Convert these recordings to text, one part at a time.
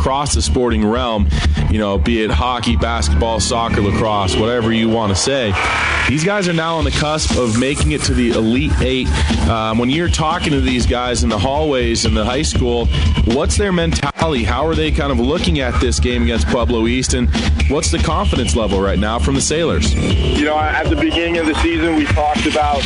across the sporting realm, be it hockey, basketball, soccer, lacrosse, whatever you want to say. These guys are now on the cusp of making it to the Elite Eight. When you're talking to these guys in the hallways in the high school, what's their mentality? How are they kind of looking at this game against Pueblo East, and what's the confidence level right now from the Sailors? At the beginning of the season, we talked about,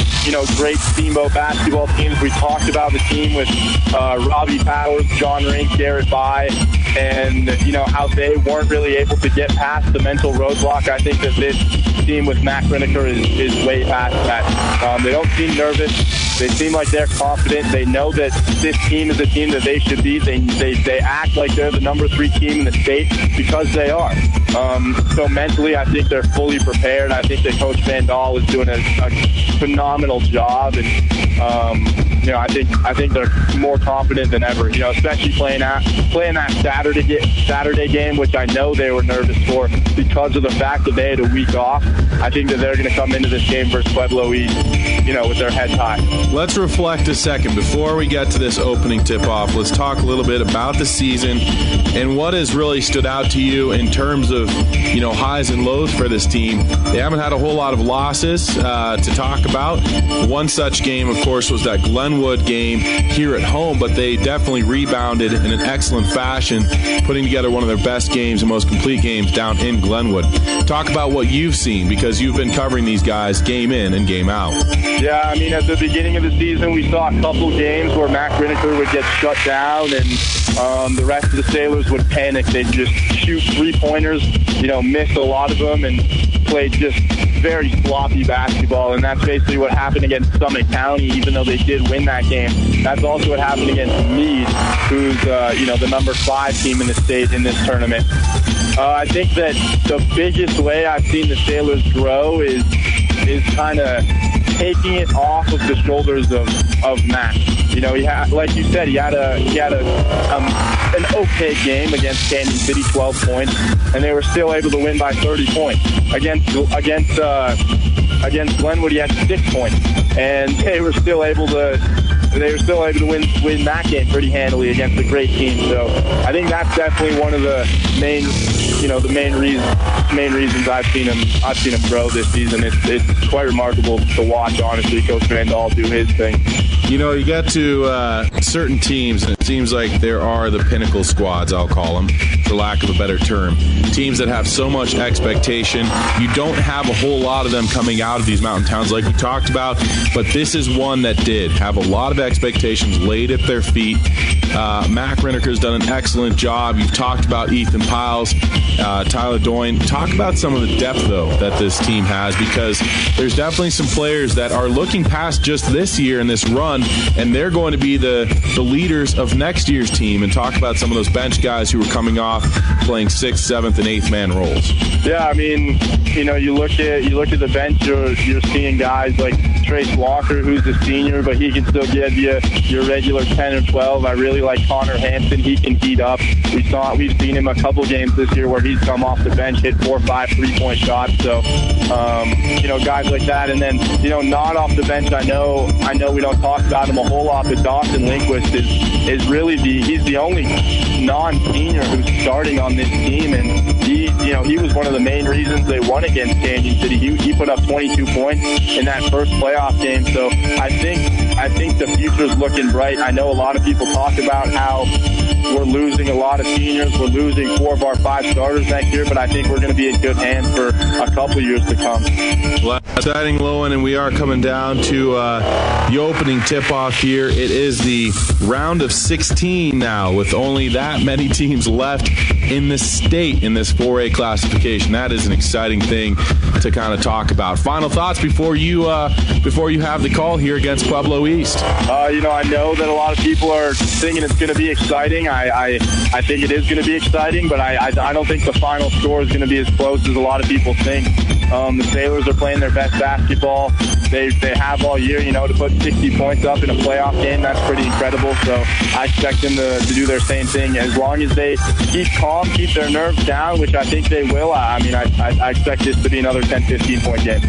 great Steamboat basketball teams. We talked about the team with Robbie Powers, John Rink, Garrett By, and, how they weren't really able to get past the mental roadblock. I think that this team with Mac Riniker is way past that. They don't seem nervous. They seem like they're confident. They know that this team is a team that they should be. They act like they're the number 3 team in the state because they are. So mentally, I think they're fully prepared. I think that Coach Van Dahl is doing a phenomenal job, and I think they're more confident than ever. Especially playing that Saturday game, which I know they were nervous for because of the fact that they had a week off. I think that they're going to come into this game versus Pueblo East, with their heads high. Let's reflect a second before we get to this opening tip-off. Let's talk a little bit about the season and what has really stood out to you in terms of highs and lows for this team. They haven't had a whole lot of losses to talk about. One such game, of course, was that Glenwood game here at home, but they definitely rebounded in an excellent fashion, putting together one of their best games and most complete games down in Glenwood. Talk about what you've seen, because you've been covering these guys game in and game out. Yeah, at the beginning of the season, we saw a couple games where Mac Riniker would get shut down, and the rest of the Sailors would panic. They'd just shoot 3-pointers, miss a lot of them, and play just very sloppy basketball. And that's basically what happened against Summit County, even though they did win that game. That's also what happened against Meade, who's the number 5 team in the state in this tournament. I think that the biggest way I've seen the Sailors grow is kind of taking it off of the shoulders of Mac. He had, like you said, he had an okay game against Canyon City, 12 points, and they were still able to win by 30 points. Against Glenwood, he had 6 points, and they were still able to win that game pretty handily against a great team. So I think that's definitely one of the main reasons I've seen him grow this season. It's quite remarkable to watch, honestly, Coach Van Dahl do his thing. You get to certain teams, and it seems like there are the pinnacle squads, I'll call them, for lack of a better term. Teams that have so much expectation. You don't have a whole lot of them coming out of these mountain towns like we talked about, but this is one that did have a lot of expectations laid at their feet. Mac Riniker's done an excellent job. You've talked about Ethan Piles, Tyler Doyne. Talk about some of the depth, though, that this team has, because there's definitely some players that are looking past just this year and this run, and they're going to be the leaders of next year's team. And talk about some of those bench guys who are coming off playing 6th, 7th, and 8th man roles. Yeah, you look at the bench, you're seeing guys like Trace Walker, who's a senior, but he can still give you your regular 10 or 12. I really like Connor Hansen. He can heat up. We've seen him a couple games this year where he's come off the bench, hit 4 or 5 3-point shots. So, guys like that. And then, not off the bench, I know we don't talk about him a whole lot, but Dawson Lindquist is really he's the only non-senior who's starting on this team, and he was one of the main reasons they won against Canyon City. He put up 22 points in that first playoff game. So I think the future's looking bright. I know a lot of people talk about how we're losing a lot of seniors. We're losing 4 of our 5 starters next year, but I think we're going to be in good hands for a couple years to come. Well, exciting, Lowen, and we are coming down to the opening tip-off here. It is the round of 16 now, with only that many teams left in the state in this 4A classification. That is an exciting thing to kind of talk about. Final thoughts before you have the call here against Pueblo East. I know that a lot of people are thinking it's going to be exciting. I think it is going to be exciting, but I don't think the final score is going to be as close as a lot of people think. The Sailors are playing their best basketball. They have all year, to put 60 points up in a playoff game. That's pretty incredible. So I expect them to do their same thing. As long as they keep calm, keep their nerves down, which I think they will. I expect this to be another 10, 15-point game.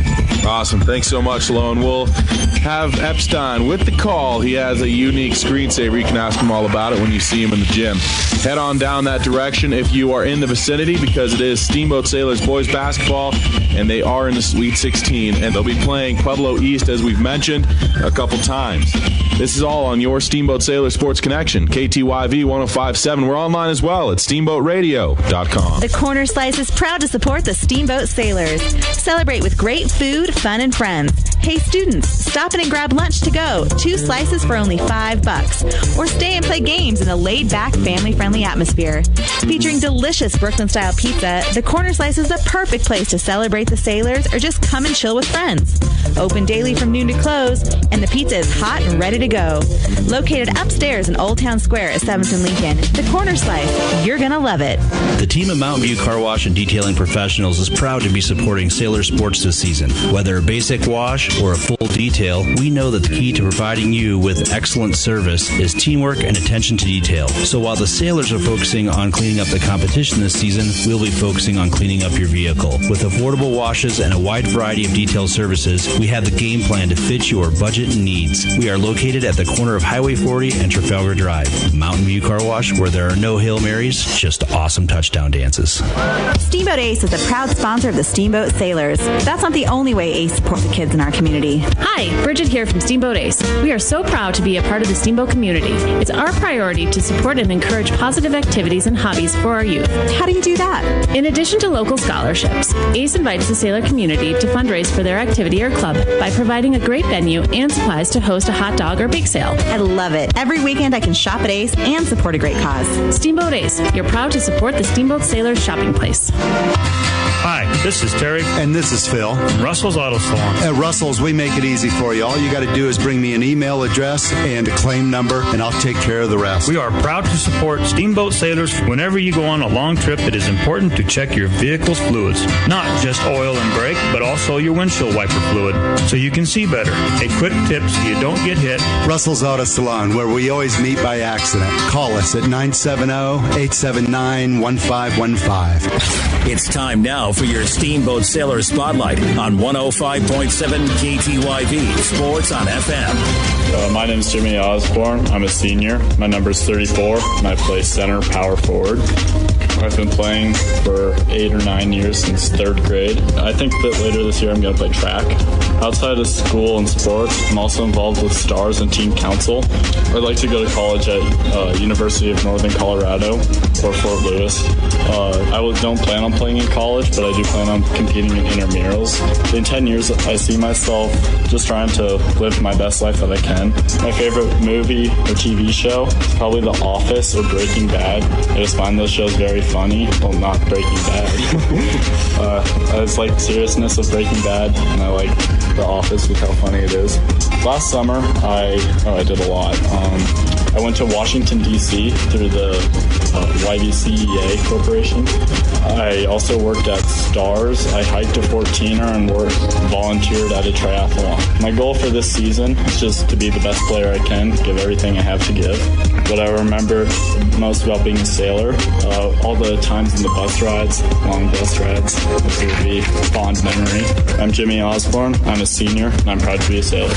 Awesome. Thanks so much, Lone. We'll have Epstein with the call. He has a unique screensaver. You can ask him all about it when you see him in the gym. Head on down that direction if you are in the vicinity, because it is Steamboat Sailors boys basketball, and they are in the Sweet 16, and they'll be playing Pueblo East, as we've mentioned, a couple times. This is all on your Steamboat Sailors Sports Connection, KTYV 105.7. We're online as well at steamboatradio.com. The Corner Slice is proud to support the Steamboat Sailors. Celebrate with great food, fun, and friends. Hey, students, stop in and grab lunch to go. 2 slices for only $5. Or stay and play games in a laid-back, family-friendly atmosphere. Featuring delicious Brooklyn-style pizza, the Corner Slice is the perfect place to celebrate the Sailors or just come and chill with friends. Open daily from noon to close, and the pizza is hot and ready to go. Located upstairs in Old Town Square at 7th and Lincoln, the Corner Slice. You're going to love it. The team of Mountain View Car Wash and Detailing Professionals is proud to be supporting Sailor sports this season. Whether a basic wash or a full detail, we know that the key to providing you with excellent service is teamwork and attention to detail. So while the Sailors are focusing on cleaning up the competition this season, we'll be focusing on cleaning up your vehicle. With affordable washes and a wide variety of detail services, we have the game plan to fit your budget and needs. We are located at the corner of Highway 40 and Trafalgar Drive. Mountain View Car Wash, where there are no Hail Marys, just awesome touchdown dances. Steamboat Ace is a proud sponsor of the Steamboat Sailors. That's not the only way Ace supports the kids in our community. Hi, Bridget here from Steamboat Ace. We are so proud to be a part of the Steamboat community. It's our priority to support and encourage positive activities and hobbies for our youth. How do you do that? In addition to local scholarships, Ace invites the sailor community to fundraise for their activity or club by providing a great venue and supplies to host a hot dog or bake sale. I love it. Every weekend I can shop at Ace and support a great cause. Steamboat Ace, you're proud to support the Steamboat Sailors shopping place. Hi, this is Terry. And this is Phil. Russell's Auto Salon. At Russell's, we make it easy for you. All you got to do is bring me an email address and a claim number, and I'll take care of the rest. We are proud to support Steamboat Sailors. Whenever you go on a long trip, it is important to check your vehicle's fluids. Not just oil and brake, but also your windshield wiper fluid, so you can see better. A quick tip so you don't get hit. Russell's Auto Salon, where we always meet by accident. Call us at 970-879-1515. It's time now for your Steamboat Sailor Spotlight on 105.7 KTYV Sports on FM. My name is Jimmy Osborne. I'm a senior. My number is 34, and I play center power forward. I've been playing for 8 or 9 years since 3rd grade. I think that later this year I'm going to play track. Outside of school and sports, I'm also involved with Stars and Team Council. I'd like to go to college at University of Northern Colorado or Fort Lewis. I don't plan on playing in college, but I do plan on competing in intramurals. In 10 years, I see myself just trying to live my best life that I can. My favorite movie or TV show is probably The Office or Breaking Bad. I just find those shows very funny. Well, not Breaking Bad. I just like the seriousness of Breaking Bad, and I like The Office with how funny it is. Last summer, I did a lot. I went to Washington, D.C. through the YVCEA Corporation. I also worked at Stars. I hiked to Fort Teener and volunteered at a triathlon. My goal for this season is just to be the best player I can, give everything I have to give. What I remember most about being a sailor, all the times in the bus rides, long bus rides, this would be a fond memory. I'm Jimmy Osborne. I'm a senior, and I'm proud to be a sailor.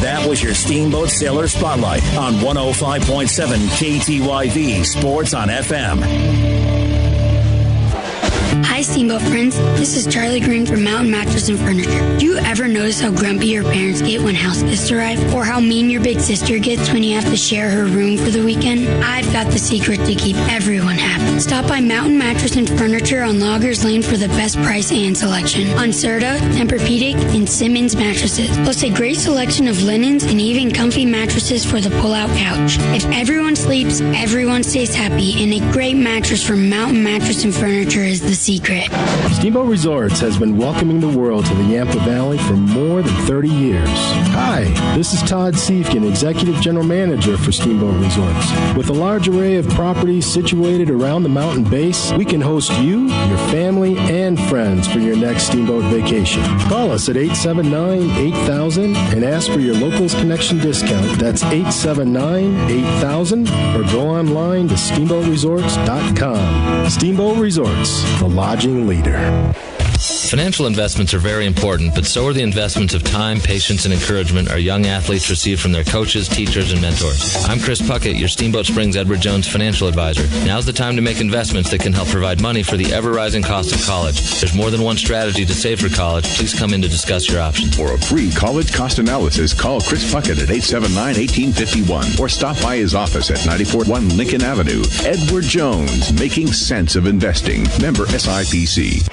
That was your Steamboat Sailor Spotlight on 105.7 KTYV Sports on FM. Hi, Steamboat friends. This is Charlie Green from Mountain Mattress and Furniture. Do you ever notice how grumpy your parents get when house guests arrive? Or how mean your big sister gets when you have to share her room for the weekend? I've got the secret to keep everyone happy. Stop by Mountain Mattress and Furniture on Loggers Lane for the best price and selection on Serta, Tempur-Pedic, and Simmons mattresses. Plus a great selection of linens and even comfy mattresses for the pull-out couch. If everyone sleeps, everyone stays happy, and a great mattress from Mountain Mattress and Furniture is the secret. Steamboat Resorts has been welcoming the world to the Yampa Valley for more than 30 years. Hi, this is Todd Siefkin, Executive General Manager for Steamboat Resorts. With a large array of properties situated around the mountain base, we can host you, your family, and friends for your next Steamboat vacation. Call us at 879-8000 and ask for your Locals Connection discount. That's 879-8000 or go online to steamboatresorts.com. Steamboat Resorts, the lodging leader. Financial investments are very important, but so are the investments of time, patience, and encouragement our young athletes receive from their coaches, teachers, and mentors. I'm Chris Puckett, your Steamboat Springs Edward Jones financial advisor. Now's the time to make investments that can help provide money for the ever-rising cost of college. There's more than one strategy to save for college. Please come in to discuss your options. For a free college cost analysis, call Chris Puckett at 879-1851 or stop by his office at 94-1 Lincoln Avenue. Edward Jones, making sense of investing. Member SIPC.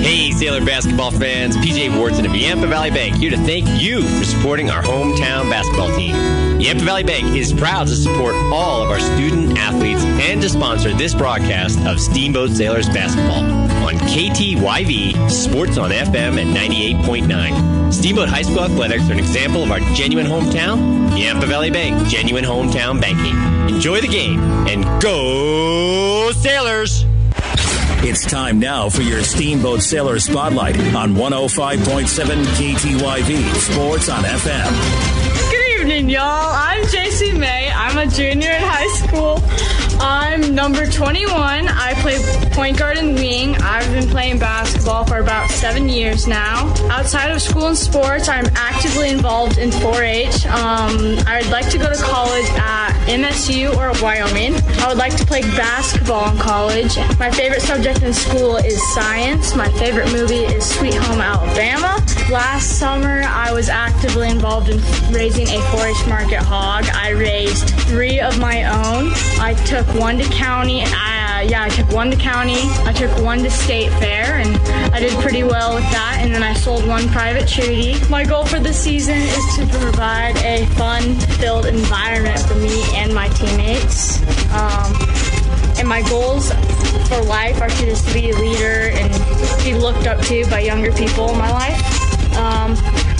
Hey, Sailor basketball fans, PJ Wharton of Yampa Valley Bank here to thank you for supporting our hometown basketball team. Yampa Valley Bank is proud to support all of our student athletes and to sponsor this broadcast of Steamboat Sailors basketball on KTYV Sports on FM at 98.9. Steamboat High School athletics are an example of our genuine hometown. Yampa Valley Bank, genuine hometown banking. Enjoy the game and go Sailors! It's time now for your Steamboat Sailor Spotlight on 105.7 KTYV Sports on FM. Good evening, y'all. I'm JC May. I'm a junior in high school. I'm number 21. I play point guard and wing. I've been playing basketball for about 7 years now. Outside of school and sports, I'm actively involved in 4-H. I would like to go to college at MSU or Wyoming. I would like to play basketball in college. My favorite subject in school is science. My favorite movie is Sweet Home Alabama. Last summer, I was actively involved in raising a 4-H market hog. I raised 3 of my own. I took one to county. I took one to county. I took one to state fair, and I did pretty well with that. And then I sold one private treaty. My goal for the season is to provide a fun-filled environment for me and my teammates. And my goals for life are to just be a leader and be looked up to by younger people in my life.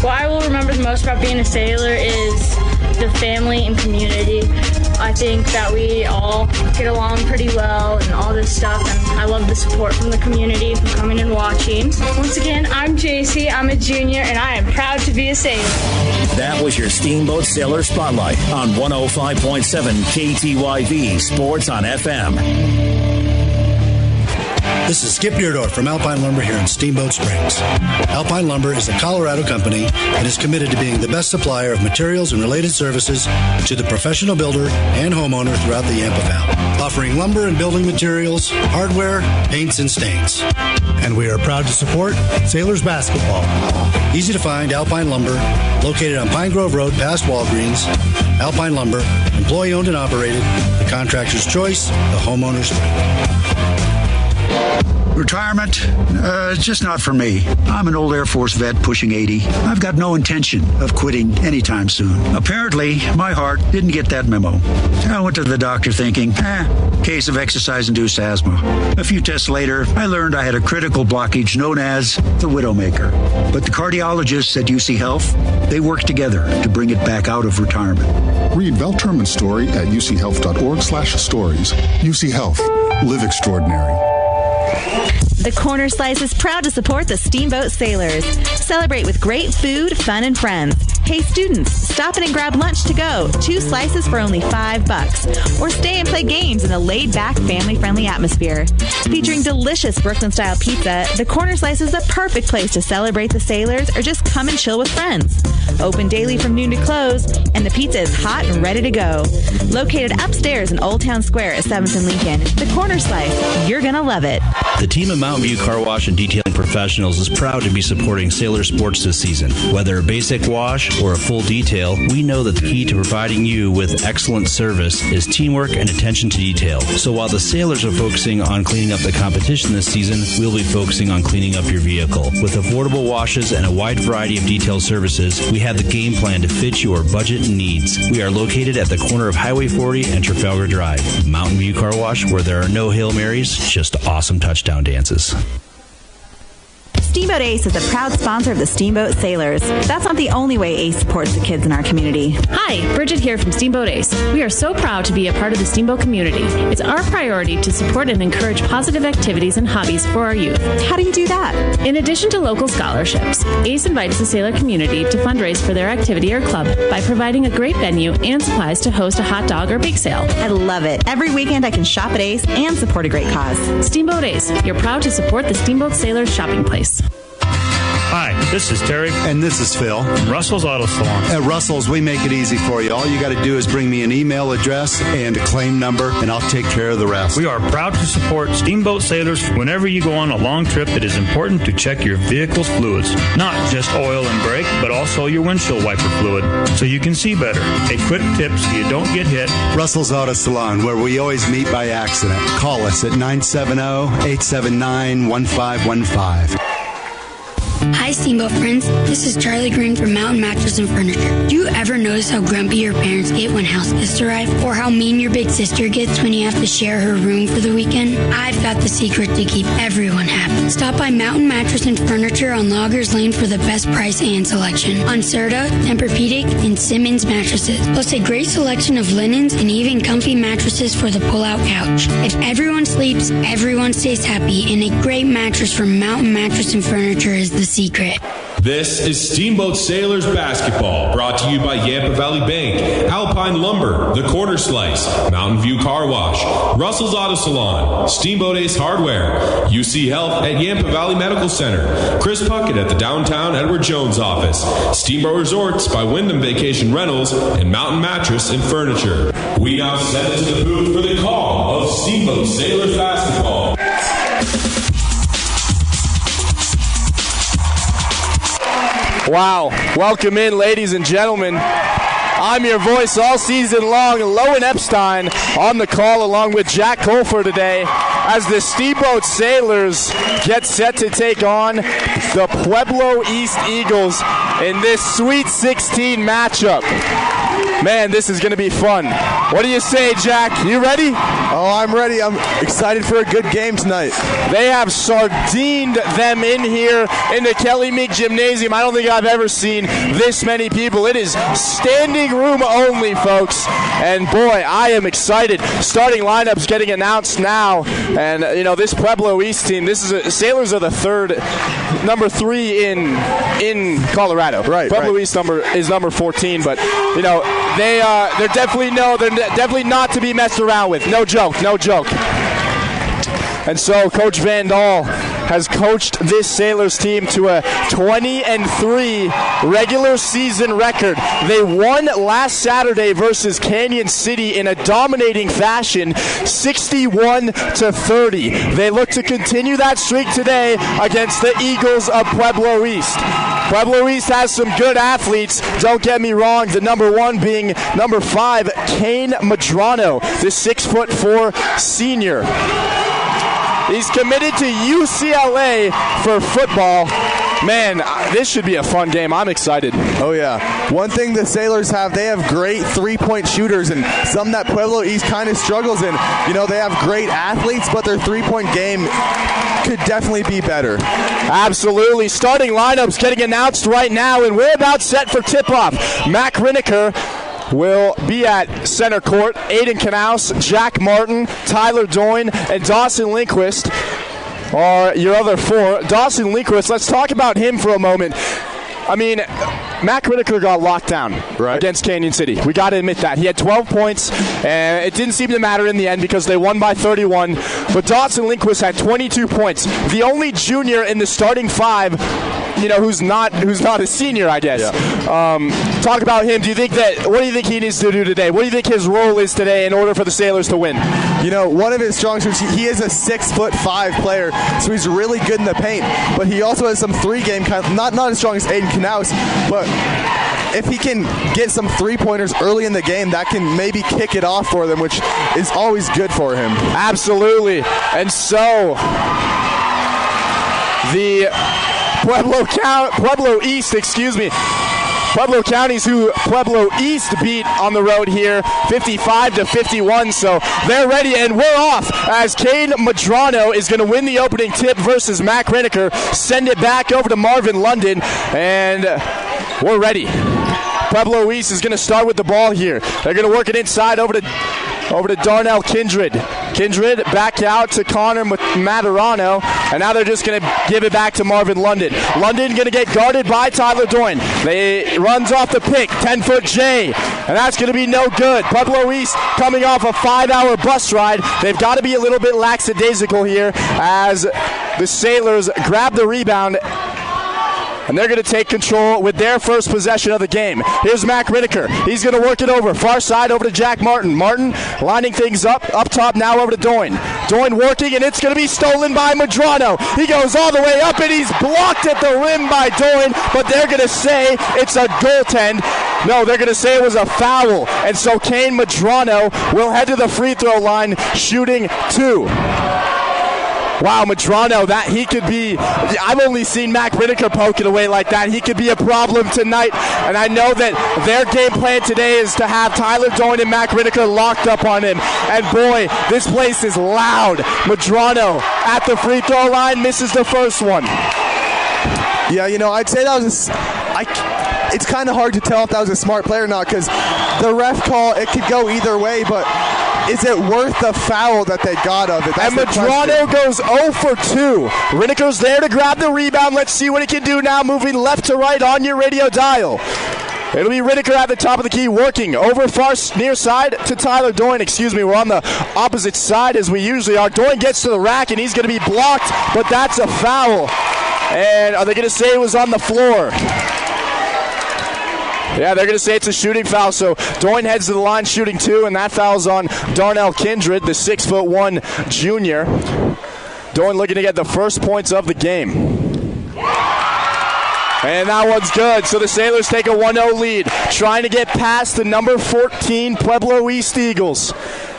What I will remember the most about being a sailor is the family and community. I think that we all get along pretty well and all this stuff, and I love the support from the community for coming and watching. Once again, I'm JC, I'm a junior, and I am proud to be a sailor. That was your Steamboat Sailor Spotlight on 105.7 KTYV Sports on FM. This is Skip Beardorf from Alpine Lumber here in Steamboat Springs. Alpine Lumber is a Colorado company and is committed to being the best supplier of materials and related services to the professional builder and homeowner throughout the Yampa Valley, offering lumber and building materials, hardware, paints, and stains. And we are proud to support Sailors basketball. Easy to find Alpine Lumber, located on Pine Grove Road past Walgreens. Alpine Lumber, employee-owned and operated, the contractor's choice, the homeowner's friend. Retirement, it's just not for me. I'm an old Air Force vet pushing 80. I've got no intention of quitting anytime soon. Apparently, my heart didn't get that memo. I went to the doctor thinking, case of exercise-induced asthma. A few tests later, I learned I had a critical blockage known as the Widowmaker. But the cardiologists at UC Health, they work together to bring it back out of retirement. Read Val Terman's story at uchealth.org/stories. UC Health. Live extraordinary. The Corner Slice is proud to support the Steamboat Sailors. Celebrate with great food, fun, and friends. Hey students, stop in and grab lunch to go. 2 slices for only $5. Or stay and play games in a laid-back, family-friendly atmosphere. Featuring delicious Brooklyn-style pizza, the Corner Slice is the perfect place to celebrate the Sailors or just come and chill with friends. Open daily from noon to close, and the pizza is hot and ready to go. Located upstairs in Old Town Square at 7th and Lincoln, the Corner Slice. You're gonna love it. The team at Mountain View Car Wash and Detailing Professionals is proud to be supporting Sailor Sports this season. Whether a basic wash or a full detail, we know that the key to providing you with excellent service is teamwork and attention to detail. So while the Sailors are focusing on cleaning up the competition this season, we'll be focusing on cleaning up your vehicle. With affordable washes and a wide variety of detail services, we have the game plan to fit your budget and needs. We are located at the corner of Highway 40 and Trafalgar Drive. Mountain View Car Wash, where there are no Hail Marys, just awesome touchdown dances. Steamboat Ace is a proud sponsor of the Steamboat Sailors. That's not the only way Ace supports the kids in our community. Hi, Bridget here from Steamboat Ace. We are so proud to be a part of the Steamboat community. It's our priority to support and encourage positive activities and hobbies for our youth. How do you do that? In addition to local scholarships, Ace invites the sailor community to fundraise for their activity or club by providing a great venue and supplies to host a hot dog or bake sale. I love it. Every weekend I can shop at Ace and support a great cause. Steamboat Ace, you're proud to support the Steamboat Sailors shopping place. Hi, this is Terry. And this is Phil. Russell's Auto Salon. At Russell's, we make it easy for you. All you got to do is bring me an email address and a claim number, and I'll take care of the rest. We are proud to support Steamboat Sailors. Whenever you go on a long trip, it is important to check your vehicle's fluids. Not just oil and brake, but also your windshield wiper fluid, so you can see better. A quick tip so you don't get hit. Russell's Auto Salon, where we always meet by accident. Call us at 970-879-1515. Hi, Steamboat friends. This is Charlie Green from Mountain Mattress and Furniture. Do you ever notice how grumpy your parents get when house guests arrive? Or how mean your big sister gets when you have to share her room for the weekend? I've got the secret to keep everyone happy. Stop by Mountain Mattress and Furniture on Loggers Lane for the best price and selection on Serta, Tempur-Pedic, and Simmons mattresses. Plus a great selection of linens and even comfy mattresses for the pull-out couch. If everyone sleeps, everyone stays happy, and a great mattress from Mountain Mattress and Furniture is the secret. This is Steamboat Sailors Basketball, brought to you by Yampa Valley Bank, Alpine Lumber, The Corner Slice, Mountain View Car Wash, Russell's Auto Salon, Steamboat Ace Hardware, UC Health at Yampa Valley Medical Center, Chris Puckett at the downtown Edward Jones office, Steamboat Resorts by Wyndham Vacation Rentals, and Mountain Mattress and Furniture. We now send it to the booth for the call of Steamboat Sailors Basketball. Wow. Welcome in, ladies and gentlemen. I'm your voice all season long, Lowen Epstein, on the call along with Jack Colfer today as the Steamboat Sailors get set to take on the Pueblo East Eagles in this Sweet 16 matchup. Man, this is going to be fun. What do you say, Jack? You ready? Oh, I'm ready. I'm excited for a good game tonight. They have sardined them in here in the Kelly Meek Gymnasium. I don't think I've ever seen this many people. It is standing room only, folks. And boy, I am excited. Starting lineups getting announced now. And, you know, this Pueblo East team, Sailors are the number 3 in Colorado. Right. Pueblo East is number 14, but, you know, they're definitely not to be messed around with. No joke. And so Coach Van Dahl has coached this Sailors team to a 20-3 regular season record. They won last Saturday versus Canyon City in a dominating fashion, 61-30. They look to continue that streak today against the Eagles of Pueblo East. Pueblo East has some good athletes, don't get me wrong, the number 1 being number 5, Kane Madrano, the 6'4" senior. He's committed to UCLA for football. Man, this should be a fun game. I'm excited. Oh, yeah. One thing the Sailors have, they have great three-point shooters, and some that Pueblo East kind of struggles in. You know, they have great athletes, but their three-point game could definitely be better. Absolutely. Starting lineups getting announced right now, and we're about set for tip-off. Mac Riniker will be at center court. Aiden Knaus, Jack Martin, Tyler Doyne, and Dawson Lindquist are your other 4. Dawson Lindquist, let's talk about him for a moment. I mean, Mac Riniker got locked down against Canyon City. We got to admit that. He had 12 points, and it didn't seem to matter in the end because they won by 31. But Dawson Lindquist had 22 points. The only junior in the starting 5, you know, who's not a senior, I guess. Yeah. Talk about him. What do you think he needs to do today? What do you think his role is today in order for the Sailors to win? You know, one of his strong suits, he is a 6'5" player, so he's really good in the paint. But he also has some three-game not as strong as Aiden Knaus, but if he can get some three-pointers early in the game, that can maybe kick it off for them, which is always good for him. Absolutely. And so the Pueblo East, Pueblo County's who Pueblo East beat on the road here, 55-51. So they're ready, and we're off as Kane Madrano is going to win the opening tip versus Mac Riniker. Send it back over to Marvin London, and we're ready. Pueblo East is going to start with the ball here. They're going to work it inside over to Darnell Kindred. Kindred back out to Connor Materano, and now they're just going to give it back to Marvin London. London going to get guarded by Tyler Doyne. They runs off the pick, 10-foot J, and that's going to be no good. Pueblo East coming off a 5-hour bus ride. They've got to be a little bit lackadaisical here as the Sailors grab the rebound, and they're going to take control with their first possession of the game. Here's Mac Riniker. He's going to work it over. Far side over to Jack Martin. Martin lining things up top now over to Doyne. Doyne working, and it's going to be stolen by Madrano. He goes all the way up, and he's blocked at the rim by Doyne, but they're going to say it's a goaltend. No, they're going to say it was a foul, and so Kane Madrano will head to the free throw line shooting 2. Wow, Madrano, that he could be, I've only seen Mac Riniker poke it away like that. He could be a problem tonight, and I know that their game plan today is to have Tyler Doyne and Mac Riniker locked up on him. And boy, this place is loud. Madrano at the free throw line misses the first one. Yeah, I'd say that was it's kind of hard to tell if that was a smart play or not, because the ref call, it could go either way, but is it worth the foul that they got of it? That's and Madrano goes 0 for 2. Riniker's there to grab the rebound. Let's see what he can do now, moving left to right on your radio dial. It'll be Riniker at the top of the key, working over far near side to Tyler Doyne. We're on the opposite side as we usually are. Doyne gets to the rack, and he's going to be blocked, but that's a foul. And are they going to say it was on the floor? Yeah, they're going to say it's a shooting foul, so Doyne heads to the line shooting 2, and that foul's on Darnell Kindred, the 6'1" junior. Doyne looking to get the first points of the game. And that one's good, so the Sailors take a 1-0 lead, trying to get past the number 14 Pueblo East Eagles.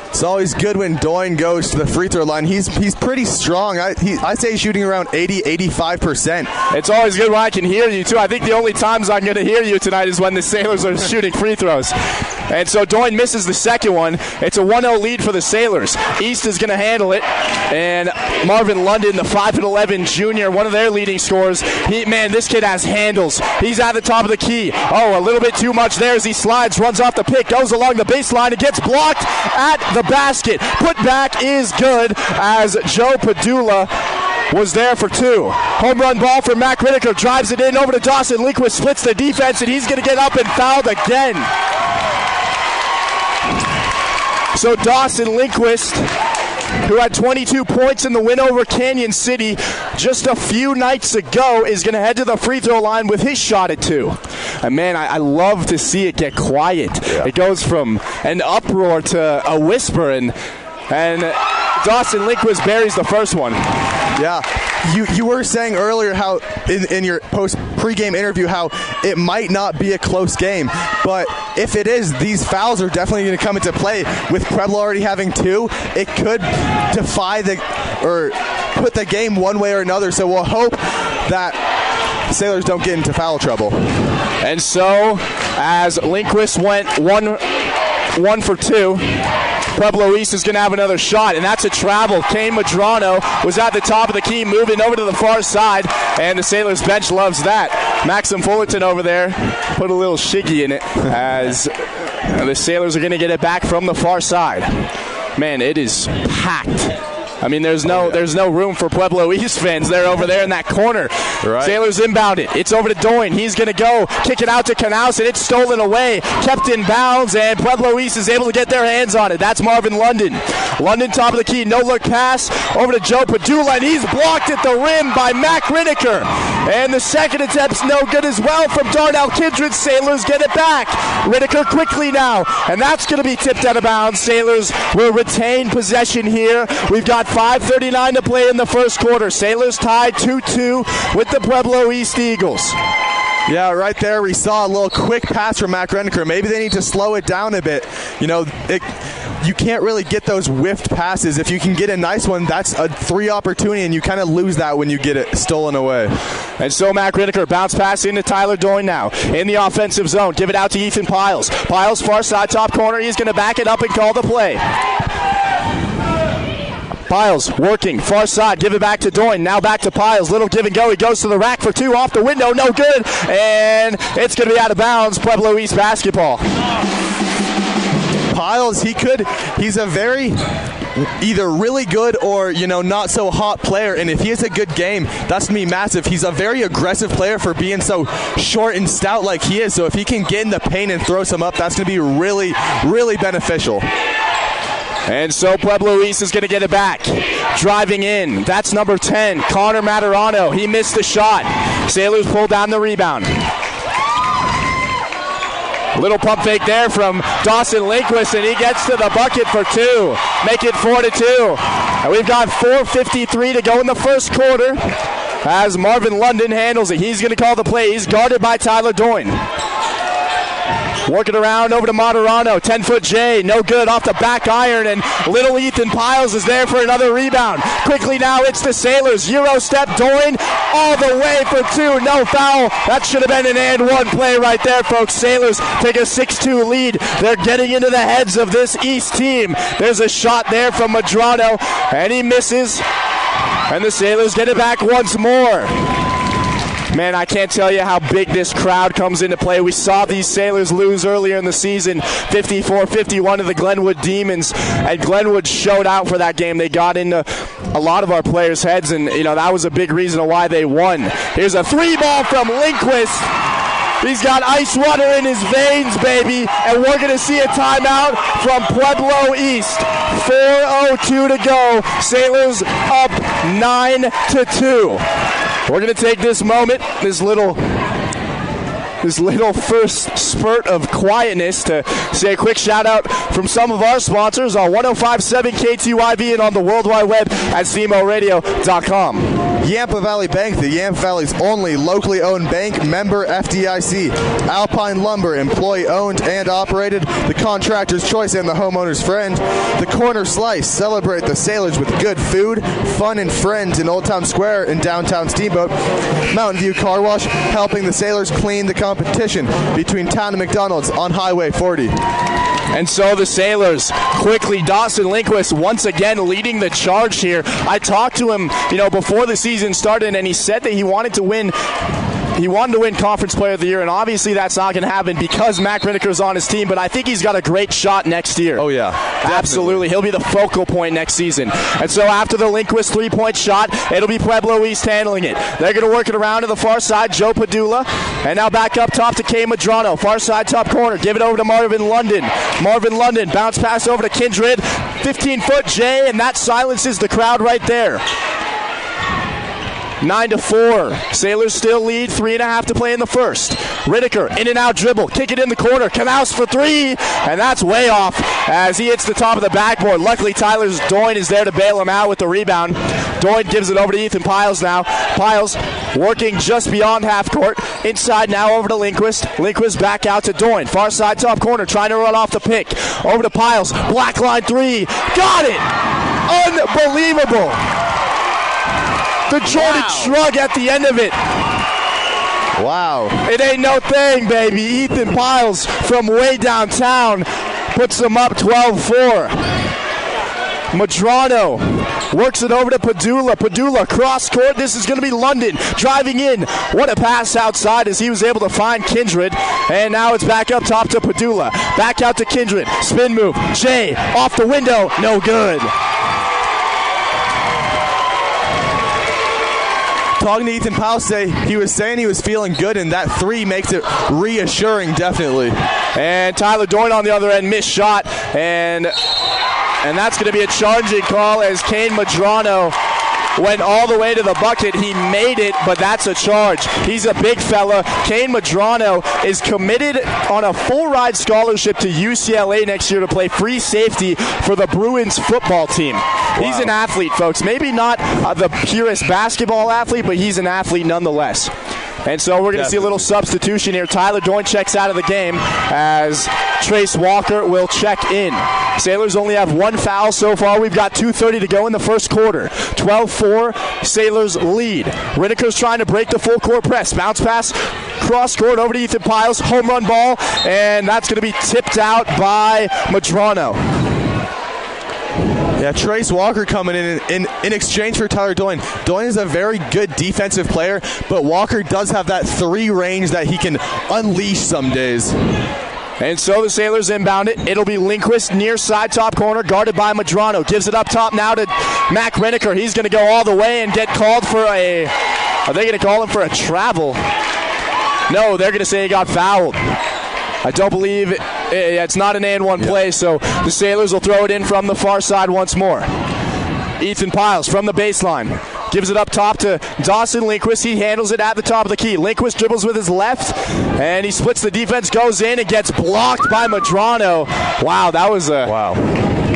It's always good when Doyne goes to the free throw line. He's pretty strong. I say he's shooting around 80-85%. It's always good when I can hear you, too. I think the only times I'm going to hear you tonight is when the Sailors are shooting free throws. And so Doyne misses the second one. It's a 1-0 lead for the Sailors. East is going to handle it. And Marvin London, the 5'11" junior, one of their leading scorers. This kid has handles. He's at the top of the key. Oh, a little bit too much there as he slides, runs off the pick, goes along the baseline, and gets blocked at the basket. Put back is good as Joe Padula was there for 2. Home run ball for Mac Riniker. Drives it in over to Dawson Linquist. Splits the defense, and he's going to get up and fouled again. So Dawson Linquist, who had 22 points in the win over Canyon City just a few nights ago, is going to head to the free throw line with his shot at 2. And man, I love to see it get quiet. Yeah. It goes from an uproar to a whisper, and Dawson Linquist buries the first one. Yeah, you were saying earlier how in your pregame interview how it might not be a close game, but if it is, these fouls are definitely going to come into play. With Pueblo already having 2, it could put the game one way or another. So we'll hope that Sailors don't get into foul trouble. And so, as Linquist went 1 for 2. Pueblo East is going to have another shot, and that's a travel. Kane Madrano was at the top of the key, moving over to the far side, and the Sailors bench loves that. Maxim Fullerton over there put a little shiggy in it as the Sailors are going to get it back from the far side. Man, it is packed. I mean, there's no room for Pueblo East fans. They're over there in that corner. Right. Sailors inbound it. It's over to Doyne. He's going to go kick it out to Knaus, and it's stolen away. Kept in bounds, and Pueblo East is able to get their hands on it. That's Marvin London. London top of the key. No-look pass over to Joe Padula, and he's blocked at the rim by Mac Riniker. And the second attempt's no good as well from Darnell Kindred. Sailors get it back. Riniker quickly now, and that's going to be tipped out of bounds. Sailors will retain possession here. We've got 5:39 to play in the first quarter. Sailors tied 2-2 with the Pueblo East Eagles. Yeah, right there we saw a little quick pass from Mac Reniker. Maybe they need to slow it down a bit. You can't really get those whiffed passes. If you can get a nice one, that's a 3 opportunity, and you kind of lose that when you get it stolen away. And so Mac Reniker bounce pass into Tyler Doyne now in the offensive zone. Give it out to Ethan Piles. Piles far side top corner. He's going to back it up and call the play. Piles working far side, give it back to Doyne. Now back to Piles, little give and go. He goes to the rack for 2, off the window, no good, and it's going to be out of bounds. Pueblo East basketball. Piles, he's a very either really good or not so hot player, and if he has a good game, that's going to be massive. He's a very aggressive player for being so short and stout like he is, so if he can get in the paint and throw some up, that's going to be really, really beneficial. And so Pueblo East is going to get it back. Driving in, that's number 10, Connor Materano. He missed the shot. Sailors pull down the rebound. Little pump fake there from Dawson Lindquist, and he gets to the bucket for 2. Make it 4-2. And we've got 4:53 to go in the first quarter as Marvin London handles it. He's going to call the play. He's guarded by Tyler Doyne. Working around over to Materano. 10-foot J, no good, off the back iron, and little Ethan Piles is there for another rebound. Quickly now, it's the Sailors. Euro step, Doyne all the way for 2, no foul. That should have been an and 1 play right there, folks. Sailors take a 6-2 lead. They're getting into the heads of this East team. There's a shot there from Madrano, and he misses, and the Sailors get it back once more. Man, I can't tell you how big this crowd comes into play. We saw these Sailors lose earlier in the season, 54-51 to the Glenwood Demons, and Glenwood showed out for that game. They got into a lot of our players' heads, and that was a big reason why they won. Here's a 3-ball from Lindquist. He's got ice water in his veins, baby, and we're going to see a timeout from Pueblo East. 4:02 to go. Sailors up 9-2. We're going to take this moment, this little first spurt of quietness to say a quick shout out from some of our sponsors on 105.7 KTYV and on the World Wide Web at steamboatradio.com. Yampa Valley Bank, the Yampa Valley's only locally owned bank, member FDIC. Alpine Lumber, employee owned and operated, the contractor's choice and the homeowner's friend. The Corner Slice, celebrate the Sailors with good food, fun, and friends in Old Town Square in downtown Steamboat. Mountain View Car Wash, helping the Sailors clean the competition between town and McDonald's on Highway 40. And so the Sailors quickly, Dawson Lindquist once again leading the charge here. I talked to him, before the season started, and he said that he wanted to win Conference Player of the Year, and obviously that's not going to happen because Mac Reniker's on his team, but I think he's got a great shot next year. Oh, yeah. Definitely. Absolutely. He'll be the focal point next season. And so after the Lindquist 3-point shot, it'll be Pueblo East handling it. They're going to work it around to the far side, Joe Padula, and now back up top to Kay Madrano. Far side top corner, give it over to Marvin London. Marvin London, bounce pass over to Kindred, 15-foot J, and that silences the crowd right there. 9-4. Sailors still lead. 3.5 to play in the first. Reniker, in and out dribble. Kick it in the corner. Knaus for 3. And that's way off as he hits the top of the backboard. Luckily, Tyler Doyne is there to bail him out with the rebound. Doyne gives it over to Ethan Piles now. Piles working just beyond half court. Inside now over to Lindquist. Lindquist back out to Doyne. Far side top corner. Trying to run off the pick. Over to Piles. Black line 3. Got it! Unbelievable! The Jordan shrug at the end of it. Wow. It ain't no thing, baby. Ethan Piles from way downtown puts them up 12-4. Madrano works it over to Padula. Padula cross court. This is going to be London driving in. What a pass outside as he was able to find Kindred. And now it's back up top to Padula. Back out to Kindred. Spin move. Jay off the window. No good. Talking to Ethan Piles, he was saying he was feeling good, and that 3 makes it reassuring, definitely. And Tyler Doyne on the other end, missed shot, and that's going to be a charging call as Kane Madrano went all the way to the bucket. He made it, but that's a charge. He's a big fella. Kane Madrano is committed on a full-ride scholarship to UCLA next year to play free safety for the Bruins football team. Wow. He's an athlete, folks. Maybe not the purest basketball athlete, but he's an athlete nonetheless. And so we're going to see a little substitution here. Tyler Doyne checks out of the game as Trace Walker will check in. Sailors only have one foul so far. We've got 2:30 to go in the first quarter. 12-4, Sailors lead. Rinneker's trying to break the full court press. Bounce pass, cross court over to Ethan Piles. Home run ball, and that's going to be tipped out by Madrano. Yeah, Trace Walker coming in exchange for Tyler Doyne. Doyne is a very good defensive player, but Walker does have that 3 range that he can unleash some days. And so the Sailors inbound it. It'll be Lindquist near side top corner, guarded by Madrano. Gives it up top now to Mac Rinneker. He's going to go all the way and get called for a... Are they going to call him for a travel? No, they're going to say he got fouled. I don't believe it's not an and-one play, so the Sailors will throw it in from the far side once more. Ethan Piles from the baseline. Gives it up top to Dawson Lindquist. He handles it at the top of the key. Lindquist dribbles with his left, and he splits the defense, goes in, and gets blocked by Madrano. Wow, that was a... Wow.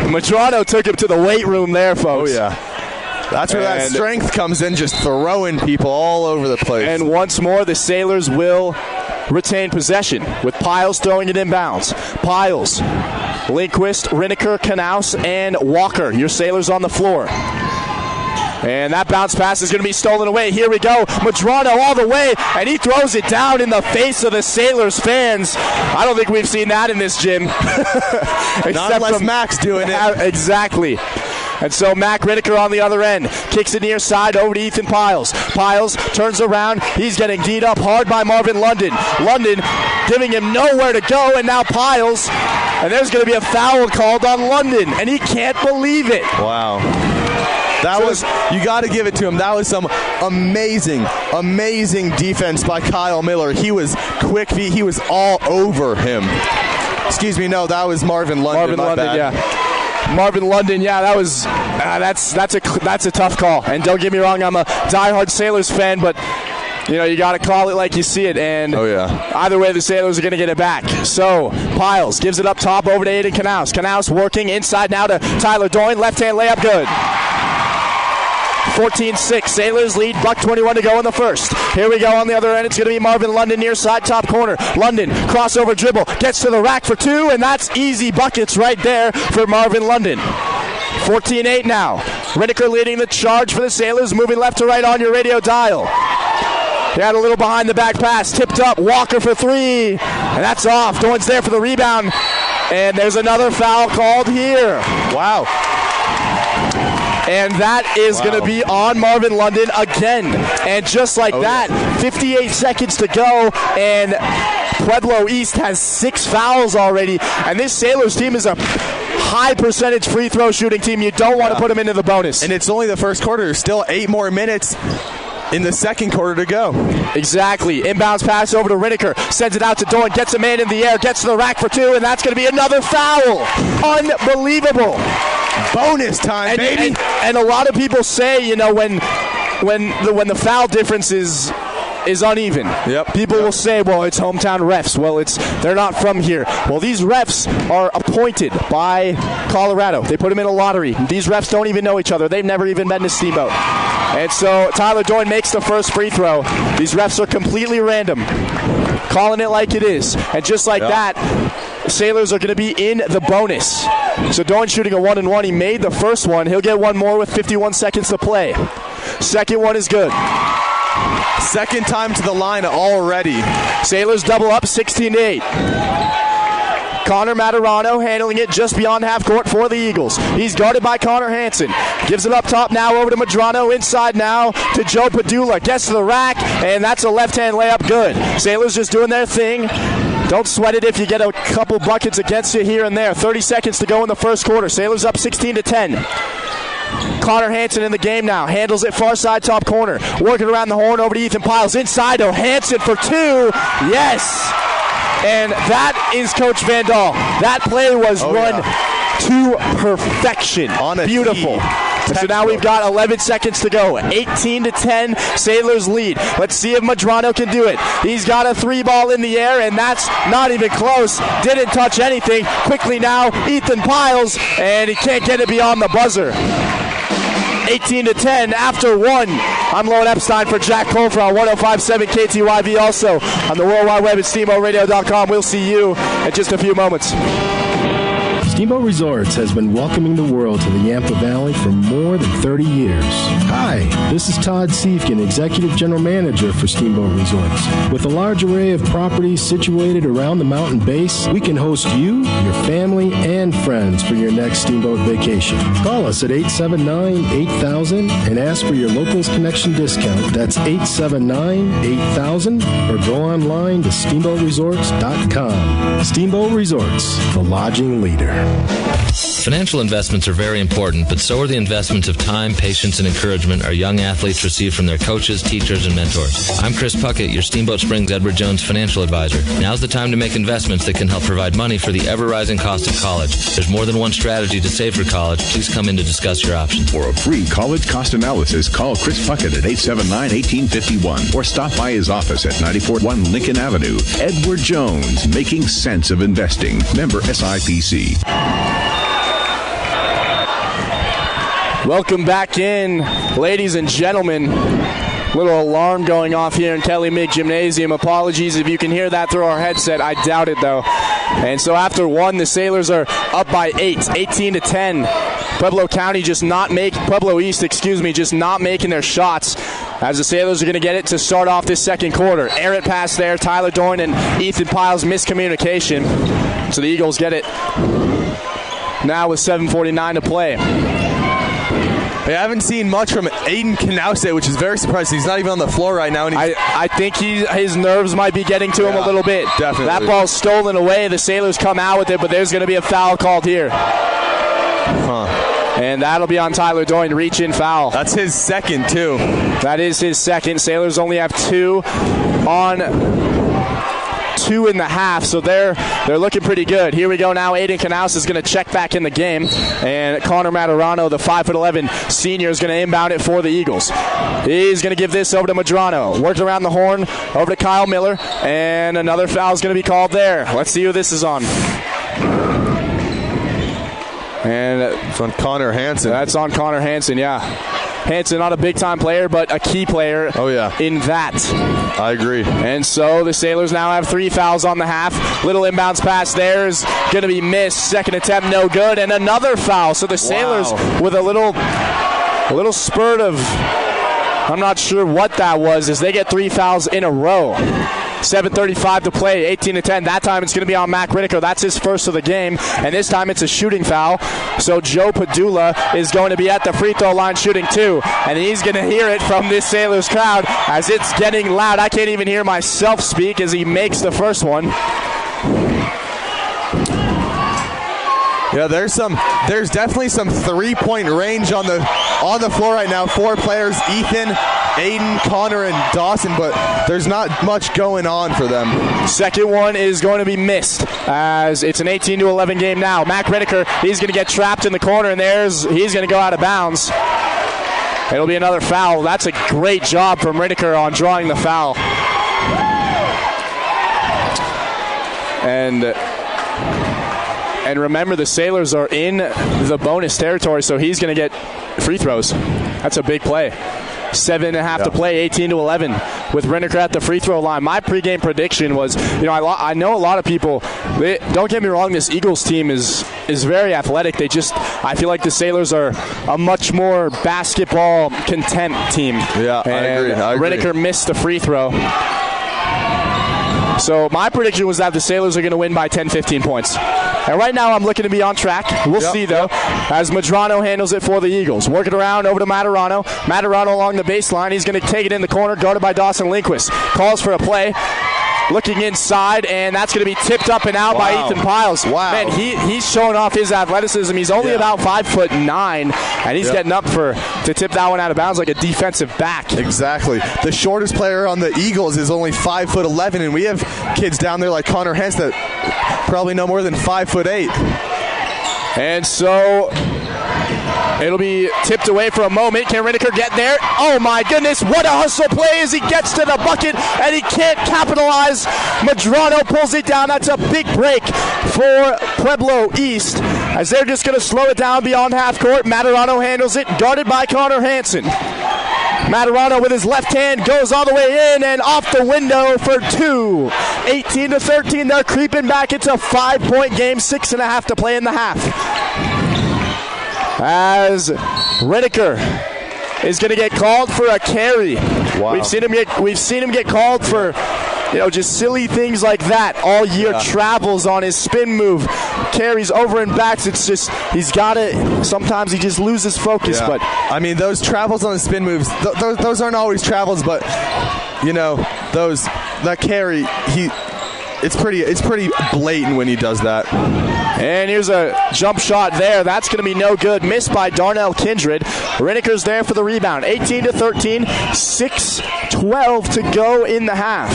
Madrano took him to the weight room there, folks. Oh, yeah. That's where that strength comes in, just throwing people all over the place. And once more, the Sailors will retain possession with Piles throwing it inbounds. Piles, Lindquist, Rinneker, Knaus, and Walker. Your Sailors on the floor. And that bounce pass is going to be stolen away. Here we go. Madrano all the way, and he throws it down in the face of the Sailors fans. I don't think we've seen that in this gym. Not unless Mac's doing it. Exactly. And so Mac Rinneker on the other end kicks it near side over to Ethan Piles. Piles turns around. He's getting D'd up hard by Marvin London. London giving him nowhere to go, and now Piles. And there's going to be a foul called on London, and he can't believe it. Wow. That was, you got to give it to him. That was some amazing, amazing defense by Kyle Miller. He was quick feet. He was all over him. Excuse me, no, that was Marvin London. Marvin London, yeah, that was that's a tough call. And don't get me wrong, I'm a diehard Sailors fan, but you got to call it like you see it. And either way, the Sailors are going to get it back. So Piles gives it up top over to Aiden Knaus. Knaus working inside now to Tyler Doyne. Left-hand layup, good. 14-6, Sailors lead, $1:21 to go in the first. Here we go on the other end. It's going to be Marvin London near side top corner. London, crossover dribble, gets to the rack for 2, and that's easy buckets right there for Marvin London. 14-8 now. Rinneker leading the charge for the Sailors, moving left to right on your radio dial. He had a little behind the back pass, tipped up, Walker for 3, and that's off. Doyne's there for the rebound, and there's another foul called here. Wow. And that is going to be on Marvin London again. And just like that, 58 seconds to go, and Pueblo East has 6 fouls already. And this Sailors team is a high percentage free throw shooting team. You don't want to put them into the bonus. And it's only the first quarter. There's still 8 more minutes in the second quarter to go. Exactly. Inbounds pass over to Rinneker. Sends it out to Doyne. Gets a man in the air. Gets to the rack for 2. And that's going to be another foul. Unbelievable. Bonus time, baby. And a lot of people say, when the foul difference is uneven. People will say, well, it's hometown refs. Well, they're not from here. Well, these refs are appointed by Colorado. They put them in a lottery. These refs don't even know each other. They've never even been to Steamboat. And so Tyler Doyne makes the first free throw. These refs are completely random, calling it like it is. And just like that, Sailors are going to be in the bonus. So Doyne shooting a 1-and-1. He made the first one. He'll get one more with 51 seconds to play. Second one is good. Second time to the line already. Sailors double up 16-8. Connor Materano handling it just beyond half court for the Eagles. He's guarded by Connor Hansen. Gives it up top now over to Madrano. Inside now to Joe Padula. Gets to the rack, and that's a left-hand layup. Good. Sailors just doing their thing. Don't sweat it if you get a couple buckets against you here and there. 30 seconds to go in the first quarter. Sailors up 16-10. Connor Hansen in the game now. Handles it far side top corner. Working around the horn over to Ethan Piles. Inside to Hansen for 2. Yes! And that is Coach Vandal. That play was run to perfection. Beautiful. So now we've got 11 seconds to go. 18-10, Sailors lead. Let's see if Madrano can do it. He's got a 3-ball in the air, and that's not even close. Didn't touch anything. Quickly now, Ethan Piles, and he can't get it beyond the buzzer. 18-10 after one. I'm Lowen Epstein for Jack Pulver on 105.7 KTYV, also on the World Wide Web at SteamboatRadio.com. We'll see you in just a few moments. Steamboat Resorts has been welcoming the world to the Yampa Valley for more than 30 years. Hi, this is Todd Siefkin, Executive General Manager for Steamboat Resorts. With a large array of properties situated around the mountain base, we can host you, your family, and friends for your next Steamboat vacation. Call us at 879-8000 and ask for your Locals Connection discount. That's 879-8000, or go online to steamboatresorts.com. Steamboat Resorts, the lodging leader. Financial investments are very important, but so are the investments of time, patience, and encouragement our young athletes receive from their coaches, teachers, and mentors. I'm Chris Puckett, your Steamboat Springs Edward Jones financial advisor. Now's the time to make investments that can help provide money for the ever-rising cost of college. There's more than one strategy to save for college. Please come in to discuss your options. For a free college cost analysis, call Chris Puckett at 879-1851 or stop by his office at 941 Lincoln Avenue. Edward Jones, making sense of investing. Member SIPC. Welcome back in, ladies and gentlemen. Little alarm going off here in Kelly Mick Gymnasium. Apologies if you can hear that through our headset. I doubt it, though. And so after one, the Sailors are up by 18-10. Pueblo East, just not making their shots, as the Sailors are going to get it to start off this second quarter. Errant pass there. Tyler Doyne and Ethan Piles miscommunication. So the Eagles get it now with 7:49 to play. I haven't seen much from Aiden Knause, which is very surprising. He's not even on the floor right now. And I think his nerves might be getting to him a little bit. Definitely. That ball's stolen away. The Sailors come out with it, but there's going to be a foul called here. And that'll be on Tyler Doyne. Reach-in foul. That's his second, too. That is his second. Sailors only have 2 on 2.5, so they're looking pretty good. Here we go now. Aiden Knause is going to check back in the game, and Connor Maturano, the 5'11" senior, is going to inbound it for the Eagles. He's going to give this over to Madrano. Worked around the horn, over to Kyle Miller, and another foul is going to be called there. Let's see who this is on. And it's on Connor Hansen. That's on Connor Hansen, yeah. Hansen, not a big-time player, but a key player in that. I agree. And so the Sailors now have 3 fouls on the half. Little inbounds pass there is going to be missed. Second attempt, no good. And another foul. So the Sailors with a little spurt of, I'm not sure what that was, as they get 3 fouls in a row. 7:35 to play, 18-10. That time it's going to be on Mac Rineker. That's his first of the game, and this time it's a shooting foul. So Joe Padula is going to be at the free throw line shooting 2, and he's going to hear it from this Sailors crowd as it's getting loud. I can't even hear myself speak as he makes the first one. Yeah, there's definitely some 3-point range on the floor right now. 4 players: Ethan, Aiden, Connor, and Dawson, but there's not much going on for them. Second one is going to be missed as it's an 18-11 game now. Mac Rineker, he's going to get trapped in the corner, and he's going to go out of bounds. It'll be another foul. That's a great job from Rineker on drawing the foul. And remember, the Sailors are in the bonus territory, so he's going to get free throws. That's a big play. 7.5 to play, 18-11, with Rineker at the free throw line. My pregame prediction was, I know a lot of people, don't get me wrong, this Eagles team is very athletic. I feel like the Sailors are a much more basketball content team. Yeah, I agree. Rineker missed the free throw. So my prediction was that the Sailors are going to win by 10, 15 points. And right now I'm looking to be on track. We'll see, though, as Madrano handles it for the Eagles. Working around over to Maturano. Maturano along the baseline. He's going to take it in the corner, guarded by Dawson Lindquist. Calls for a play. Looking inside, and that's going to be tipped up and out by Ethan Piles. Wow. Man, he's showing off his athleticism. He's only about 5'9", and he's getting up to tip that one out of bounds like a defensive back. Exactly. The shortest player on the Eagles is only 5'11", and we have kids down there like Connor Hens that probably no more than 5'8". And so it'll be tipped away for a moment. Can Rineker get there? Oh my goodness, what a hustle play as he gets to the bucket and he can't capitalize. Madrano pulls it down. That's a big break for Pueblo East. as they're just going to slow it down beyond half court. Materano handles it, guarded by Connor Hansen. Materano with his left hand goes all the way in and off the window for two. 18-13, they're creeping back. It's a 5-point game, 6.5 to play in the half. As Riniker is going to get called for a carry. Wow. We've seen him get called for, just silly things like that all year. Yeah. Travels on his spin move, carries over and backs. It's just, he's got it. Sometimes he just loses focus. Yeah. But I mean, those travels on the spin moves, those aren't always travels, but that carry, it's pretty blatant when he does that. And here's a jump shot there. That's going to be no good. Missed by Darnell Kindred. Riniker's there for the rebound. 18-13, 6:12 to go in the half.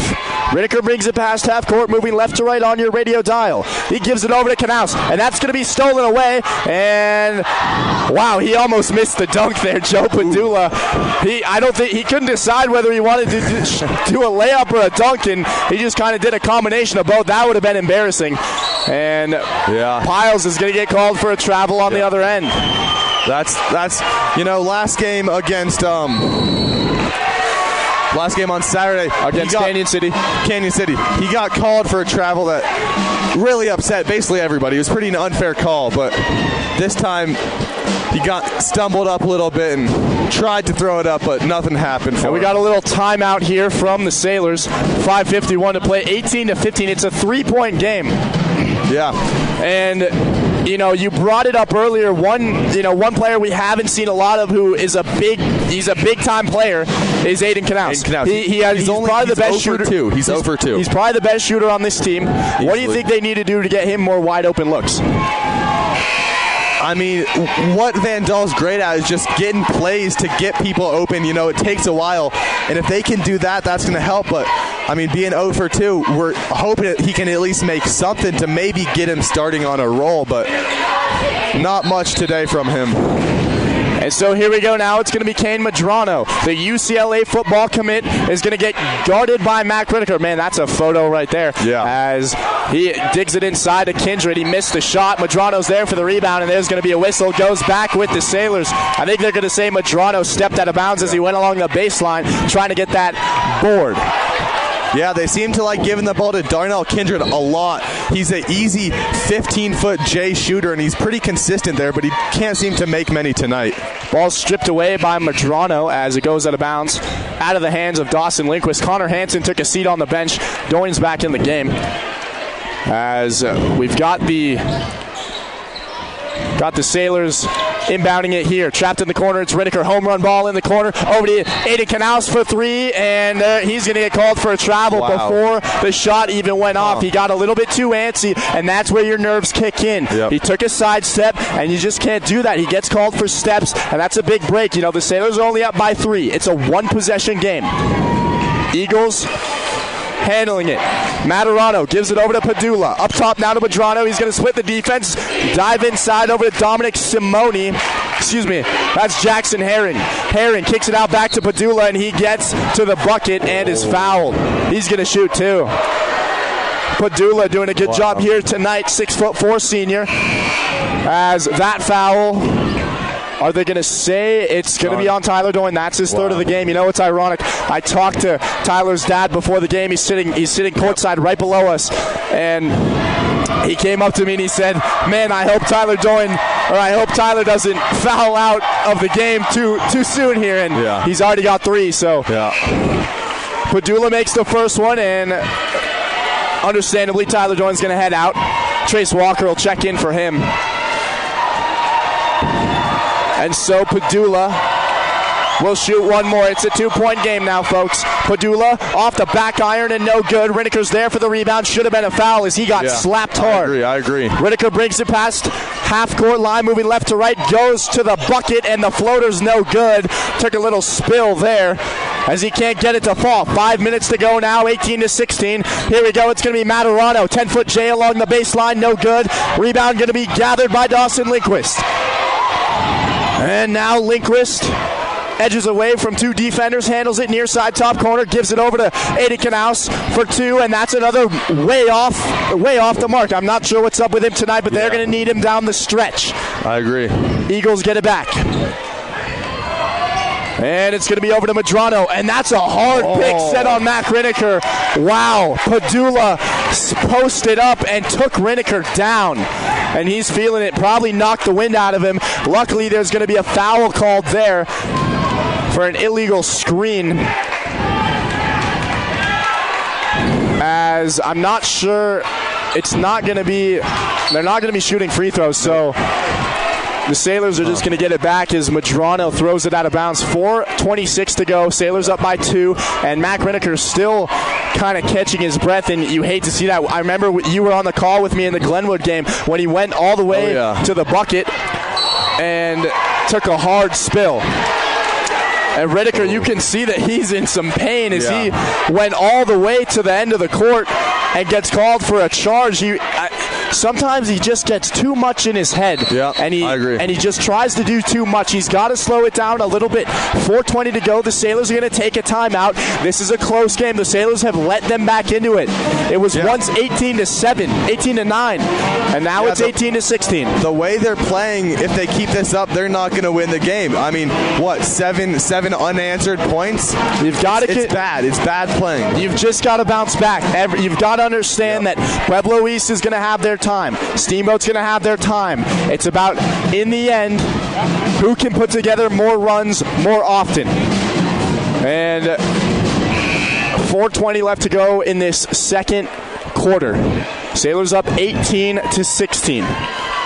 Riniker brings it past half court, moving left to right on your radio dial. He gives it over to Knaus, and that's going to be stolen away. And wow, he almost missed the dunk there, Joe Padula. I don't think he couldn't decide whether he wanted to do a layup or a dunk, and he just kind of did a combination of both. That would have been embarrassing. And Piles is going to get called for a travel on the other end. That's last game on Saturday against Canyon City. He got called for a travel that really upset basically everybody. It was pretty an unfair call, but this time he got stumbled up a little bit and tried to throw it up, but nothing happened for him. We got a little timeout here from the Sailors. 5:51 to play, 18-15. It's a 3-point game. Yeah. And you brought it up earlier. One player we haven't seen a lot of who is he's a big time player is Aiden Knaus. He's probably the best shooter. He's over 2. He's probably the best shooter on this team. Easily. What do you think they need to do to get him more wide open looks? I mean, what Van Dahl's great at is just getting plays to get people open. It takes a while. And if they can do that, that's going to help. But, I mean, being 0 for 2, we're hoping that he can at least make something to maybe get him starting on a roll. But not much today from him. And so here we go now. It's going to be Kane Madrano. The UCLA football commit is going to get guarded by Mac Riniker. Man, that's a photo right there. Yeah. As he digs it inside to Kindred. He missed the shot. Madrano's there for the rebound, and there's going to be a whistle. Goes back with the Sailors. I think they're going to say Madrano stepped out of bounds as he went along the baseline trying to get that board. Yeah, they seem to like giving the ball to Darnell Kindred a lot. He's an easy 15-foot J shooter, and he's pretty consistent there, but he can't seem to make many tonight. Ball stripped away by Madrano as it goes out of bounds, out of the hands of Dawson Lindquist. Connor Hansen took a seat on the bench. Doyne's back in the game. As we've got the Sailors inbounding it here. Trapped in the corner. It's Riniker. Home run ball in the corner. Over to Aiden Knaus for 3, and he's going to get called for a travel before the shot even went off. He got a little bit too antsy, and that's where your nerves kick in. Yep. He took a side step, and you just can't do that. He gets called for steps, and that's a big break. The Sailors are only up by 3. It's a one-possession game. Eagles handling it. Materano gives it over to Padula. Up top now to Madrano. He's going to split the defense. Dive inside over to Dominic Simone. Excuse me. That's Jackson Herring. Herring kicks it out back to Padula, and he gets to the bucket and is fouled. He's going to shoot too. Padula doing a good job here tonight. 6'4" senior. As that foul. Are they going to say it's going to be on Tyler Doyne? That's his third of the game. It's ironic. I talked to Tyler's dad before the game. He's sitting courtside right below us, and he came up to me and he said, "Man, I hope Tyler doesn't foul out of the game too soon here." And he's already got 3. So Padula makes the first one, and understandably, Tyler Doyne's going to head out. Trace Walker will check in for him. And so Padula will shoot one more. It's a 2-point game now, folks. Padula off the back iron and no good. Riniker's there for the rebound. Should have been a foul as he got slapped hard. I agree. Riniker brings it past half-court line, moving left to right, goes to the bucket, and the floater's no good. Took a little spill there as he can't get it to fall. 5 minutes to go now, 18-16. Here we go. It's going to be Materano. 10-foot J along the baseline, no good. Rebound going to be gathered by Dawson Lindquist. And now Lindquist edges away from 2 defenders, handles it near side top corner, gives it over to Aiden Knaus for 2, and that's another way off the mark. I'm not sure what's up with him tonight, but they're going to need him down the stretch. I agree. Eagles get it back. And it's going to be over to Medrano, and that's a hard pick set on Mac Riniker. Wow, Padula posted up and took Riniker down, and he's feeling it. Probably knocked the wind out of him. Luckily, there's going to be a foul called there for an illegal screen. As I'm not sure, it's not going to be, they're not going to be shooting free throws, so the Sailors are just going to get it back as Medrano throws it out of bounds. 4:26 to go. Sailors up by 2, and Mac Riniker still kind of catching his breath, and you hate to see that. I remember you were on the call with me in the Glenwood game when he went all the way to the bucket and took a hard spill. And Riniker, you can see that he's in some pain as he went all the way to the end of the court and gets called for a charge. Sometimes he just gets too much in his head. Yeah, I agree. And he just tries to do too much. He's got to slow it down a little bit. 4:20 to go. The Sailors are going to take a timeout. This is a close game. The Sailors have let them back into it. It was once 18-7, 18-9, and now it's 18-16. The way they're playing, if they keep this up, they're not going to win the game. I mean, what, seven unanswered points? You've got to. It's bad. It's bad playing. You've just got to bounce back. You've got to understand that Pueblo East is going to have their time. Steamboat's going to have their time. It's about, in the end, who can put together more runs more often. And 4:20 left to go in this second quarter. Sailors up 18-16.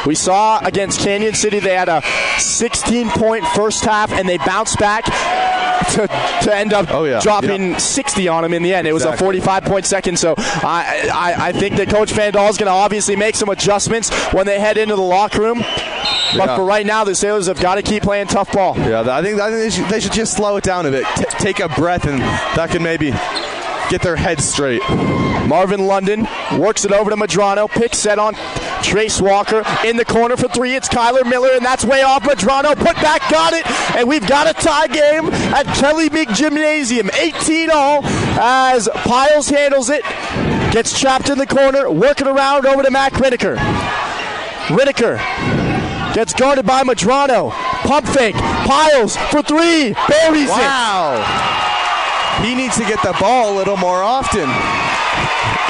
We saw against Canyon City they had a 16-point first half, and they bounced back to end up dropping 60 on him in the end. It was a 45-point second, so I think that Coach Vandal is going to obviously make some adjustments when they head into the locker room. But for right now, the Sailors have got to keep playing tough ball. Yeah, I think they should just slow it down a bit, take a breath, and that can maybe get their heads straight. Marvin London works it over to Medrano. Pick set on Trace Walker in the corner for 3. It's Kyler Miller, and that's way off. Medrano put back, got it, and we've got a tie game at Kelly Meek Gymnasium. 18-all as Piles handles it. Gets trapped in the corner, working around over to Mac Riniker. Riniker gets guarded by Medrano. Pump fake. Piles for 3. Buries it. Wow. He needs to get the ball a little more often.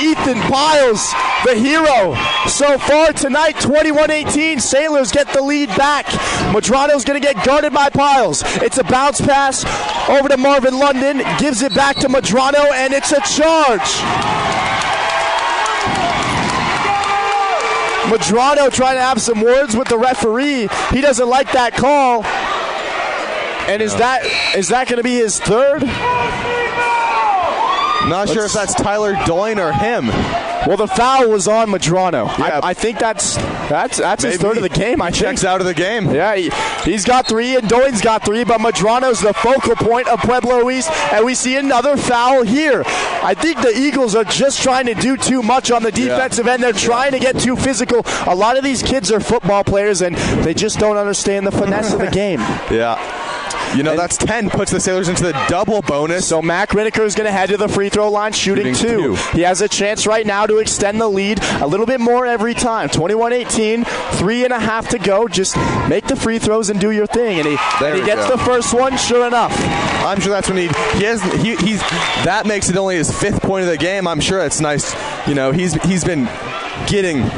Ethan Piles, the hero. So far tonight, 21-18. Sailors get the lead back. Medrano's going to get guarded by Piles. It's a bounce pass over to Marvin London. Gives it back to Medrano, and it's a charge. Medrano trying to have some words with the referee. He doesn't like that call. And is that going to be his third? Not sure if that's Tyler Doyne or him. Well, the foul was on Medrano. Yeah. I think that's his third of the game. He checks out of the game. Yeah, he's got 3 and Doyne's got 3, but Medrano's the focal point of Pueblo East, and we see another foul here. I think the Eagles are just trying to do too much on the defensive end. They're trying to get too physical. A lot of these kids are football players, and they just don't understand the finesse of the game. Yeah. You know, that's 10, puts the Sailors into the double bonus. So Mac Riniker is going to head to the free throw line shooting 2. He has a chance right now to extend the lead a little bit more every time. 21-18, 3.5 to go. Just make the free throws and do your thing. And he gets the first one, sure enough. I'm sure that's when that makes it only his 5th point of the game. I'm sure it's nice. You know, he's been getting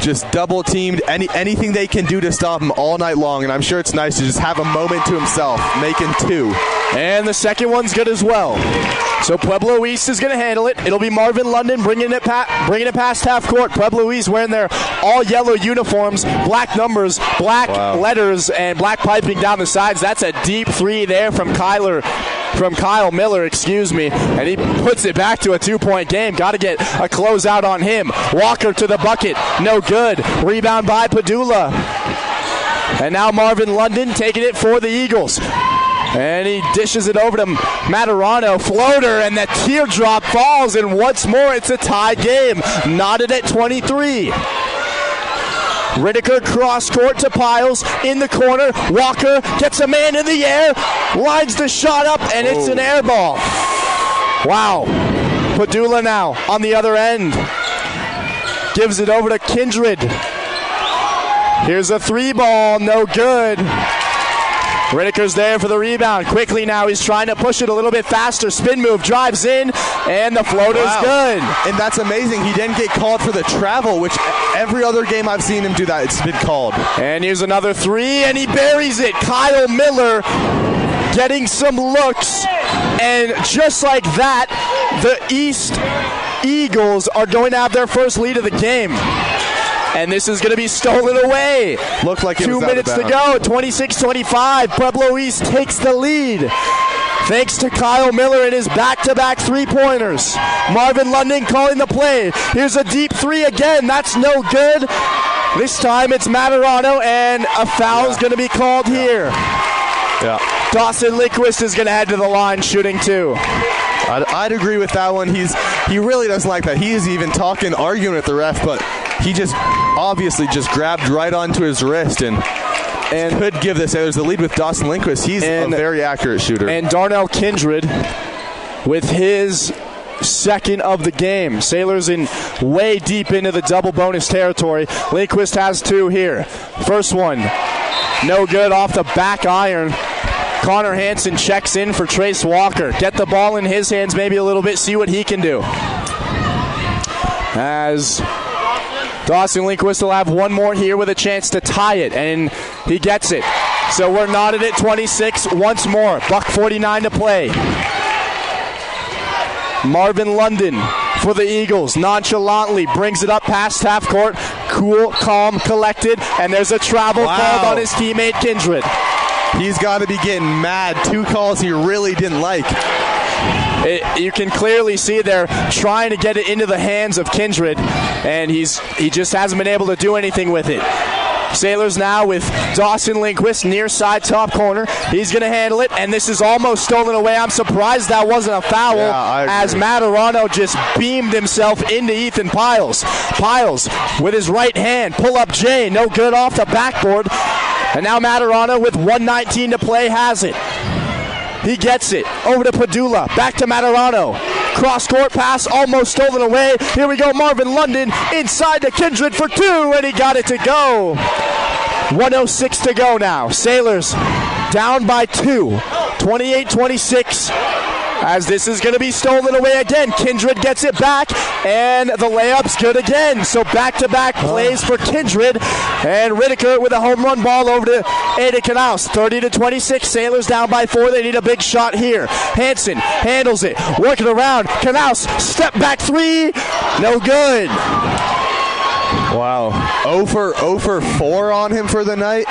just double teamed, anything they can do to stop him all night long, and I'm sure it's nice to just have a moment to himself, making 2. And the second one's good as well. So Pueblo East is going to handle it. It'll be Marvin London bringing it past half court. Pueblo East wearing their all yellow uniforms, black numbers, black letters, and black piping down the sides. That's a deep 3 there from Kyle Miller, and he puts it back to a 2-point game. Got to get a closeout on him. Walker to the bucket, no good. Rebound by Padula. And now Marvin London taking it for the Eagles. And he dishes it over to Matarano. Floater, and that teardrop falls, and once more it's a tie game. Knotted at 23. Riddicker cross court to Piles in the corner. Walker gets a man in the air, lines the shot up, and it's an air ball. Wow. Padula now on the other end. Gives it over to Kindred. Here's a 3-ball, no good. Riddiker's there for the rebound. Quickly now, he's trying to push it a little bit faster. Spin move, drives in, and the floater's good. And that's amazing. He didn't get called for the travel, which every other game I've seen him do that, it's been called. And here's another 3, and he buries it. Kyle Miller getting some looks. And just like that, the East Eagles are going to have their first lead of the game. And this is going to be stolen away. Looked like it 2 was minutes to go. 26-25. Pueblo East takes the lead. Thanks to Kyle Miller and his back-to-back three-pointers. Marvin London calling the play. Here's a deep 3 again. That's no good. This time it's Materano, and a foul is going to be called here. Yeah. Dawson Lindquist is going to head to the line shooting 2. I'd agree with that one. He really doesn't like that. He is even arguing with the ref, but he just obviously just grabbed right onto his wrist and could give the Sailors the lead with Dawson Lindquist. He's a very accurate shooter. And Darnell Kindred with his second of the game. Sailors in way deep into the double bonus territory. Lindquist has 2 here. First one, no good off the back iron. Connor Hansen checks in for Trace Walker. Get the ball in his hands maybe a little bit, see what he can do. As Dawson Lindquist will have one more here with a chance to tie it, and he gets it. So we're knotted at 26 once more. $1:49 to play. Marvin London for the Eagles nonchalantly brings it up past half court. Cool, calm, collected, and there's a travel called on his teammate Kindred. He's got to be getting mad. 2 calls he really didn't like. You can clearly see they're trying to get it into the hands of Kindred, and he just hasn't been able to do anything with it. Sailors now with Dawson Lindquist near side top corner. He's going to handle it, and this is almost stolen away. I'm surprised that wasn't a foul, as Materano just beamed himself into Ethan Piles. Piles with his right hand, pull up J, no good off the backboard. And now Materano with 1:19 to play has it. He gets it over to Padula, back to Materano. Cross-court pass, almost stolen away. Here we go, Marvin London inside to Kindred for 2, and he got it to go. 1:06 to go now. Sailors down by 2, 28-26. As this is going to be stolen away again. Kindred gets it back, and the layup's good again. So back-to-back plays for Kindred, and Riddicker with a home run ball over to Aiden Knaus. 30-26, Sailors down by 4. They need a big shot here. Hansen handles it, working around. Knaus, step back 3, no good. Wow. 0 for 4 on him for the night.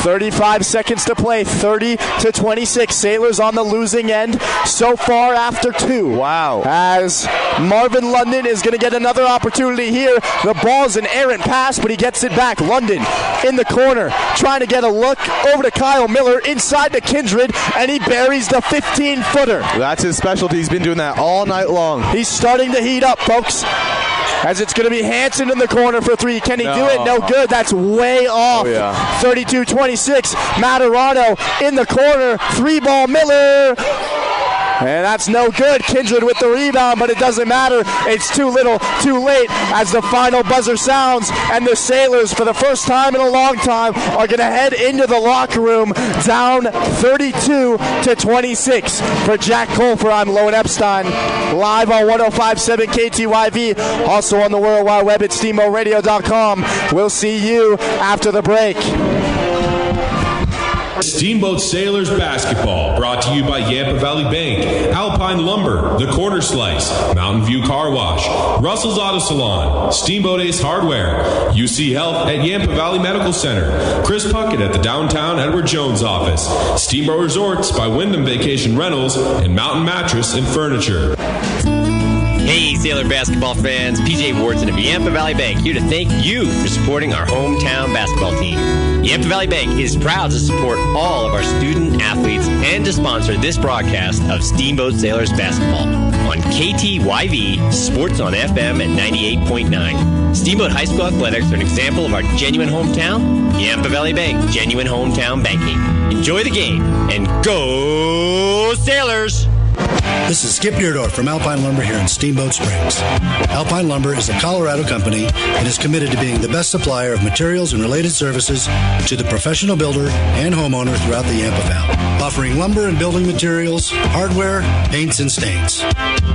35 seconds to play, 30-26. Sailors on the losing end so far after 2. Wow. As Marvin London is going to get another opportunity here. The ball's an errant pass, but he gets it back. London in the corner, trying to get a look over to Kyle Miller, inside to Kindred, and he buries the 15-footer. That's his specialty. He's been doing that all night long. He's starting to heat up, folks. As it's going to be Hansen in the corner for 3. Can he do it? No good. That's way off. 32-26. Materano in the corner. 3-ball Miller. And that's no good. Kindred with the rebound, but it doesn't matter. It's too little, too late as the final buzzer sounds, and the Sailors, for the first time in a long time, are going to head into the locker room down 32-26. For Jack Colfer, I'm Loan Epstein, live on 105.7 KTYV, also on the World Wide Web at SteamboatRadio.com. We'll see you after the break. Steamboat Sailors basketball, brought to you by Yampa Valley Bank, Alpine Lumber, The Corner Slice, Mountain View Car Wash, Russell's Auto Salon, Steamboat Ace Hardware, UC Health at Yampa Valley Medical Center, Chris Puckett at the downtown Edward Jones office, Steamboat Resorts by Wyndham Vacation Rentals, and Mountain Mattress and Furniture. Hey, Sailor basketball fans, PJ Wardson of Yampa Valley Bank here to thank you for supporting our hometown basketball team. Yampa Valley Bank is proud to support all of our student athletes and to sponsor this broadcast of Steamboat Sailors basketball on KTYV Sports on FM at 98.9. Steamboat High School athletics are an example of our genuine hometown. Yampa Valley Bank, genuine hometown banking. Enjoy the game and go Sailors! This is Skip Deerdorf from Alpine Lumber here in Steamboat Springs. Alpine Lumber is a Colorado company and is committed to being the best supplier of materials and related services to the professional builder and homeowner throughout the Yampa Valley, offering lumber and building materials, hardware, paints, and stains.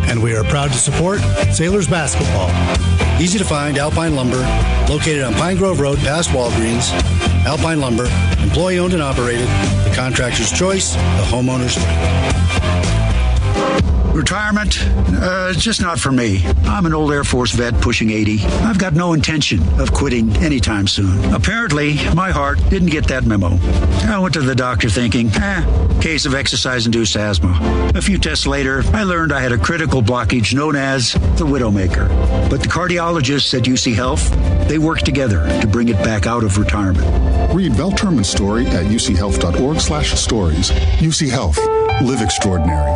And we are proud to support Sailors basketball. Easy to find Alpine Lumber, located on Pine Grove Road past Walgreens. Alpine Lumber, employee owned and operated, the contractor's choice, the homeowner's right. Retirement? Just not for me. I'm an old Air Force vet pushing 80. I've got no intention of quitting anytime soon. Apparently, my heart didn't get that memo. I went to the doctor thinking, case of exercise-induced asthma. A few tests later, I learned I had a critical blockage known as the Widowmaker. But the cardiologist at UC Health, they worked together to bring it back out of retirement. Read Belterman's story at uchealth.org/stories. UC Health. Live extraordinary.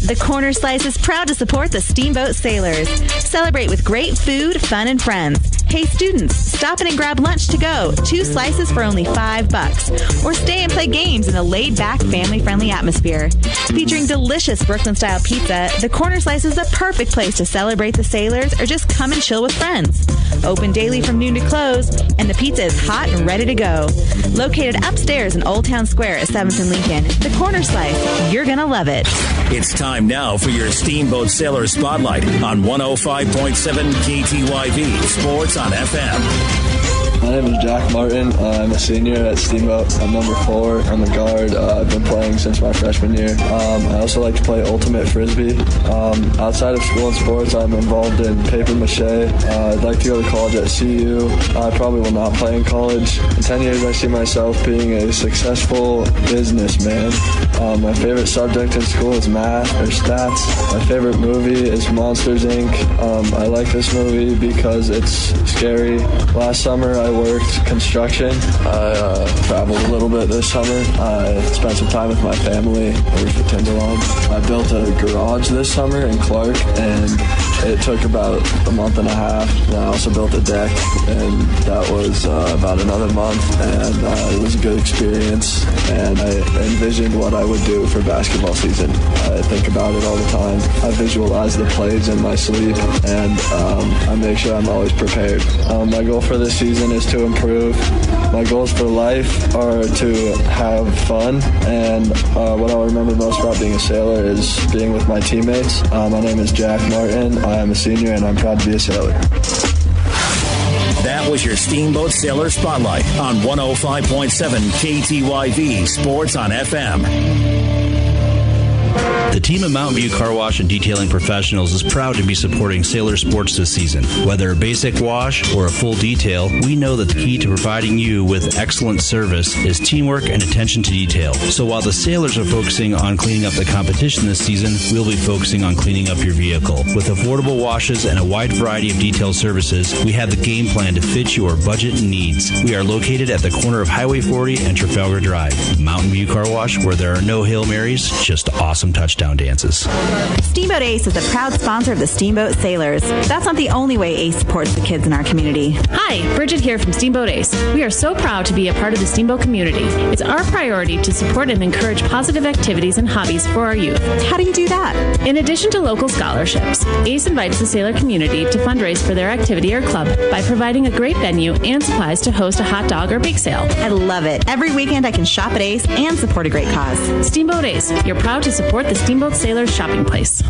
The Corner Slice is proud to support the Steamboat Sailors. Celebrate with great food, fun, and friends. Hey students, stop in and grab lunch to go. 2 slices for only $5. Or stay and play games in a laid-back, family-friendly atmosphere. Featuring delicious Brooklyn-style pizza, the Corner Slice is the perfect place to celebrate the Sailors or just come and chill with friends. Open daily from noon to close, and the pizza is hot and ready to go. Located upstairs in Old Town Square at 7th and Lincoln, the Corner Slice. You're gonna love it. It's time now for your Steamboat Sailor Spotlight on 105.7 KTYV Sports on FM. My name is Jack Martin. I'm a senior at Steamboat. I'm number 4. I'm a guard. I've been playing since my freshman year. I also like to play ultimate frisbee. Outside of school and sports, I'm involved in paper mache. I'd like to go to college at CU. I probably will not play in college. In 10 years, I see myself being a successful businessman. My favorite subject in school is math or stats. My favorite movie is Monsters, Inc. I like this movie because it's scary. Last summer, I worked construction. I traveled a little bit this summer. I spent some time with my family. I worked for Timberland. I built a garage this summer in Clark, and it took about a month and a half. And I also built a deck, and that was about another month, and it was a good experience, and I envisioned what I would do for basketball season. I think about it all the time. I visualize the plays in my sleep, and I make sure I'm always prepared. My goal for this season is to improve. My goals for life are to have fun, and what I'll remember most about being a Sailor is being with my teammates. My name is Jack Martin. I am a senior, and I'm proud to be a Sailor. That was your Steamboat Sailor Spotlight on 105.7 KTYV Sports on FM. The team of Mountain View Car Wash and Detailing Professionals is proud to be supporting Sailor sports this season. Whether a basic wash or a full detail, we know that the key to providing you with excellent service is teamwork and attention to detail. So while the Sailors are focusing on cleaning up the competition this season, we'll be focusing on cleaning up your vehicle. With affordable washes and a wide variety of detail services, we have the game plan to fit your budget and needs. We are located at the corner of Highway 40 and Trafalgar Drive. Mountain View Car Wash, where there are no Hail Marys, just awesome touchdown dances. Steamboat Ace is a proud sponsor of the Steamboat Sailors. That's not the only way Ace supports the kids in our community. Hi, Bridget here from Steamboat Ace. We are so proud to be a part of the Steamboat community. It's our priority to support and encourage positive activities and hobbies for our youth. How do you do that? In addition to local scholarships, Ace invites the Sailor community to fundraise for their activity or club by providing a great venue and supplies to host a hot dog or bake sale. I love it. Every weekend I can shop at Ace and support a great cause. Steamboat Ace, you're proud to support the Steamboat Sailors shopping place.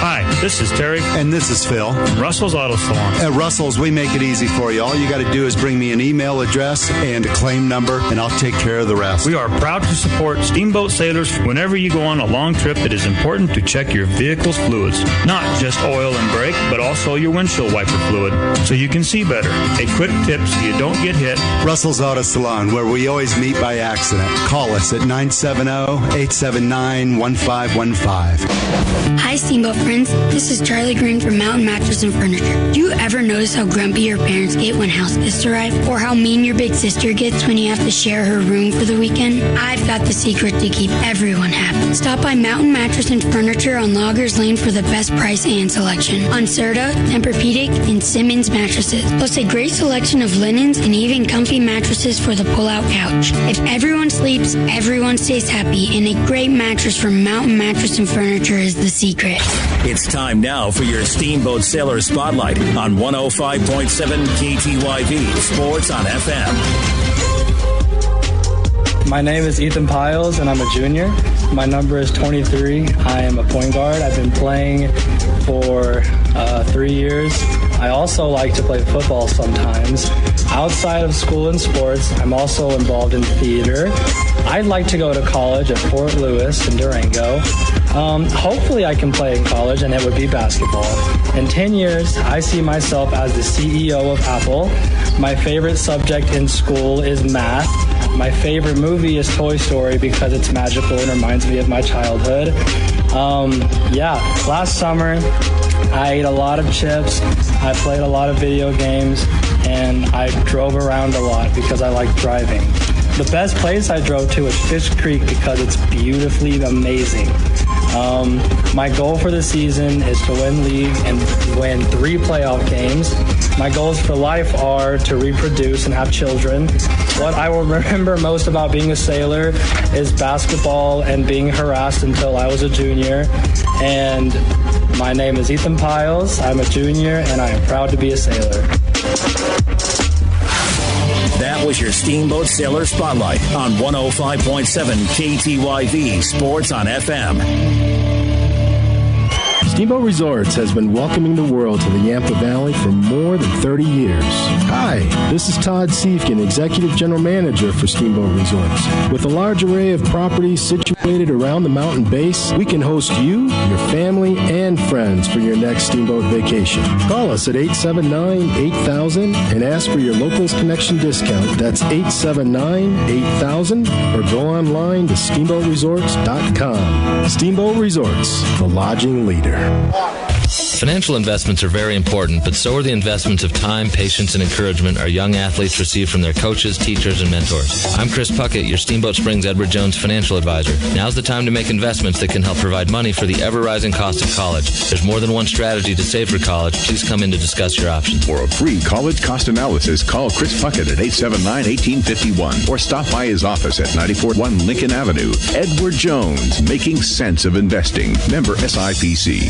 Hi, this is Terry. And this is Phil. From Russell's Auto Salon. At Russell's, we make it easy for you. All you got to do is bring me an email address and a claim number, and I'll take care of the rest. We are proud to support Steamboat Sailors. Whenever you go on a long trip, it is important to check your vehicle's fluids. Not just oil and brake, but also your windshield wiper fluid, so you can see better. A quick tip so you don't get hit. Russell's Auto Salon, where we always meet by accident. Call us at 970-879-1515. Hi, Steamboat friends. friends, this is Charlie Green from Mountain Mattress and Furniture. Do you ever notice how grumpy your parents get when house guests arrive? Or how mean your big sister gets when you have to share her room for the weekend? I've got the secret to keep everyone happy. Stop by Mountain Mattress and Furniture on Loggers Lane for the best price and selection on Serta, Tempur-Pedic, and Simmons mattresses. Plus a great selection of linens and even comfy mattresses for the pull-out couch. If everyone sleeps, everyone stays happy, and a great mattress from Mountain Mattress and Furniture is the secret. It's time now for your Steamboat Sailor Spotlight on 105.7 KTYV Sports on FM. My name is Ethan Piles, and I'm a junior. My number is 23. I am a point guard. I've been playing for 3 years. I also like to play football sometimes. Outside of school and sports, I'm also involved in theater. I'd like to go to college at Fort Lewis in Durango. Hopefully I can play in college, and it would be basketball. In 10 years, I see myself as the CEO of Apple. My favorite subject in school is math. My favorite movie is Toy Story because it's magical and reminds me of my childhood. Last summer, I ate a lot of chips, I played a lot of video games, and I drove around a lot because I like driving. The best place I drove to is Fish Creek because it's beautifully amazing. My goal for the season is to win league and win 3 playoff games. My goals for life are to reproduce and have children. What I will remember most about being a sailor is basketball and being harassed until I was a junior. And my name is Ethan Piles. I'm a junior, and I am proud to be a sailor. That was your Steamboat Sailor Spotlight on 105.7 KTYV Sports on FM. Steamboat Resorts has been welcoming the world to the Yampa Valley for more than 30 years. Hi, this is Todd Siefkin, Executive General Manager for Steamboat Resorts. With a large array of properties situated around the mountain base, we can host you, your family, and friends for your next steamboat vacation. Call us at 879-8000 and ask for your Locals Connection discount. That's 879-8000, or go online to steamboatresorts.com. Steamboat Resorts, the lodging leader. Financial investments are very important, but so are the investments of time, patience, and encouragement our young athletes receive from their coaches, teachers, and mentors. I'm Chris Puckett, your Steamboat Springs Edward Jones financial advisor. Now's the time to make investments that can help provide money for the ever-rising cost of college. There's more than one strategy to save for college. Please come in to discuss your options. For a free college cost analysis, call Chris Puckett at 879-1851 or stop by his office at 941 Lincoln Avenue. Edward Jones, making sense of investing. Member SIPC.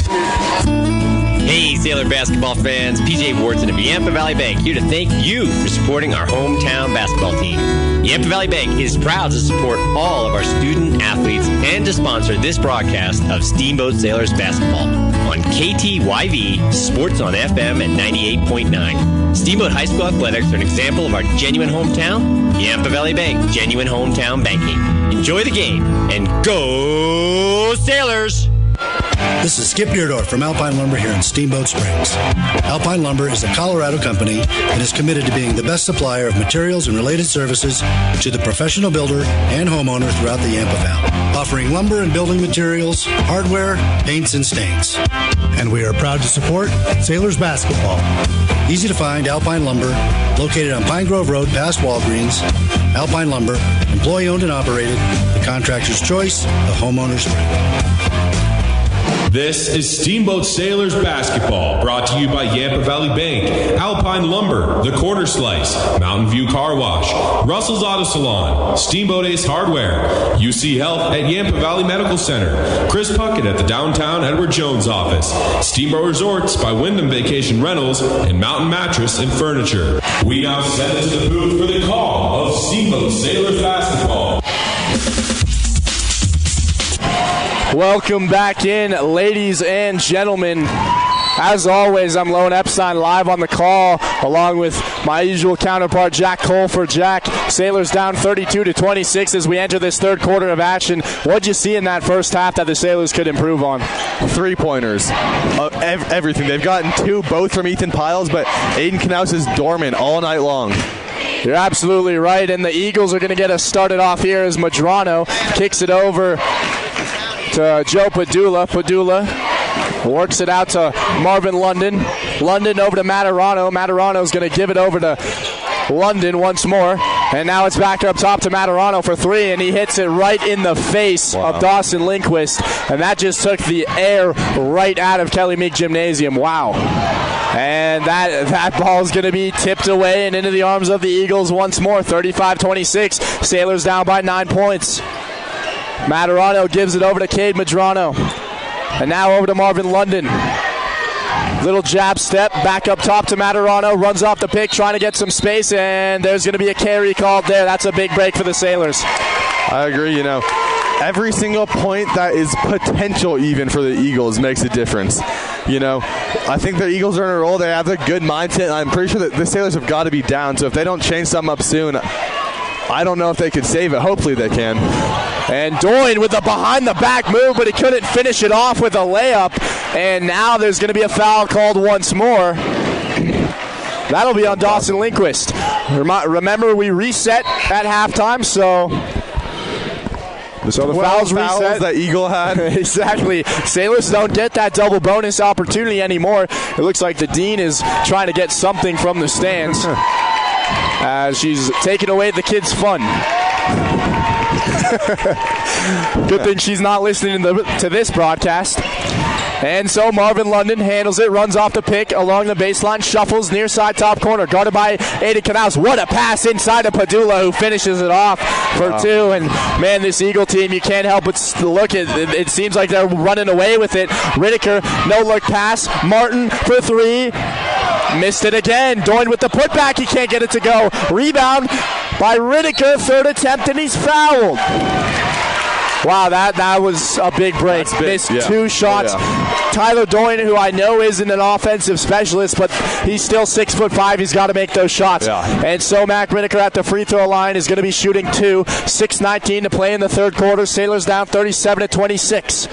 Hey, Sailor basketball fans, PJ Wharton of Yampa Valley Bank here to thank you for supporting our hometown basketball team. Yampa Valley Bank is proud to support all of our student athletes and to sponsor this broadcast of Steamboat Sailors basketball on KTYV Sports on FM at 98.9. Steamboat High School athletics are an example of our genuine hometown. Yampa Valley Bank, genuine hometown banking. Enjoy the game and go Sailors! This is Skip Beardorf from Alpine Lumber here in Steamboat Springs. Alpine Lumber is a Colorado company and is committed to being the best supplier of materials and related services to the professional builder and homeowner throughout the Yampa Valley, offering lumber and building materials, hardware, paints, and stains. And we are proud to support Sailors basketball. Easy to find Alpine Lumber, located on Pine Grove Road past Walgreens. Alpine Lumber, employee owned and operated, the contractor's choice, the homeowner's friend. This is Steamboat Sailors basketball, brought to you by Yampa Valley Bank, Alpine Lumber, The Corner Slice, Mountain View Car Wash, Russell's Auto Salon, Steamboat Ace Hardware, UC Health at Yampa Valley Medical Center, Chris Puckett at the downtown Edward Jones office, Steamboat Resorts by Wyndham Vacation Rentals, and Mountain Mattress and Furniture. We now send it to the booth for the call of Steamboat Sailors basketball. Welcome back in, ladies and gentlemen. As always, I'm Lone Epstein live on the call, along with my usual counterpart, Jack Colford. Jack, Sailors down 32-26 as we enter this third quarter of action. What'd you see in that first half that the Sailors could improve on? 3-pointers. Everything. They've gotten 2, both from Ethan Piles, but Aiden Knaus is dormant all night long. You're absolutely right, and the Eagles are going to get us started off here as Madrano kicks it over to Joe Padula. Padula Works it out to Marvin London. London over to Materano. Materano's going to give it over to London once more. And now it's back up top to Materano for three, and he hits it right in the face of Dawson Lindquist. And that just took the air right out of Kelly Meek Gymnasium. Wow. And that ball is going to be tipped away and into the arms of the Eagles once more. 35-26. Sailors down by 9 points. Materano gives it over to Cade Madrano. And now over to Marvin London. Little jab step back up top to Materano. Runs off the pick, trying to get some space, and there's going to be a carry called there. That's a big break for the Sailors. I agree. Every single point that is potential even for the Eagles makes a difference. I think the Eagles are in a roll. They have a good mindset. I'm pretty sure that the Sailors have got to be down. So if they don't change something up soon, I don't know if they could save it. Hopefully they can. And Doyne with a behind-the-back move, but he couldn't finish it off with a layup. And now there's going to be a foul called once more. That'll be on Dawson Lindquist. Remember, we reset at halftime, so the fouls reset. That Eagle had. Exactly. Sailors don't get that double bonus opportunity anymore. It looks like the Dean is trying to get something from the stands. She's taking away the kids' fun. Good thing she's not listening to this broadcast. And so Marvin London handles it, runs off the pick along the baseline, shuffles near side top corner, guarded by Aiden Canals. What a pass inside of Padula, who finishes it off for two. And man, this Eagle team, you can't help but look at it. It seems like they're running away with it. Riddicker, no look pass. Martin for three. Missed it again. Doyne with the putback. He can't get it to go. Rebound by Riddicker. Third attempt, and he's fouled. Wow, that was a big break. Missed two shots. Tyler Doyne, who I know isn't an offensive specialist, but he's still 6'5". He's got to make those shots. And so Mac Riddicker at the free throw line is going to be shooting 2. 6:19 to play in the third quarter. Sailors down 37-26.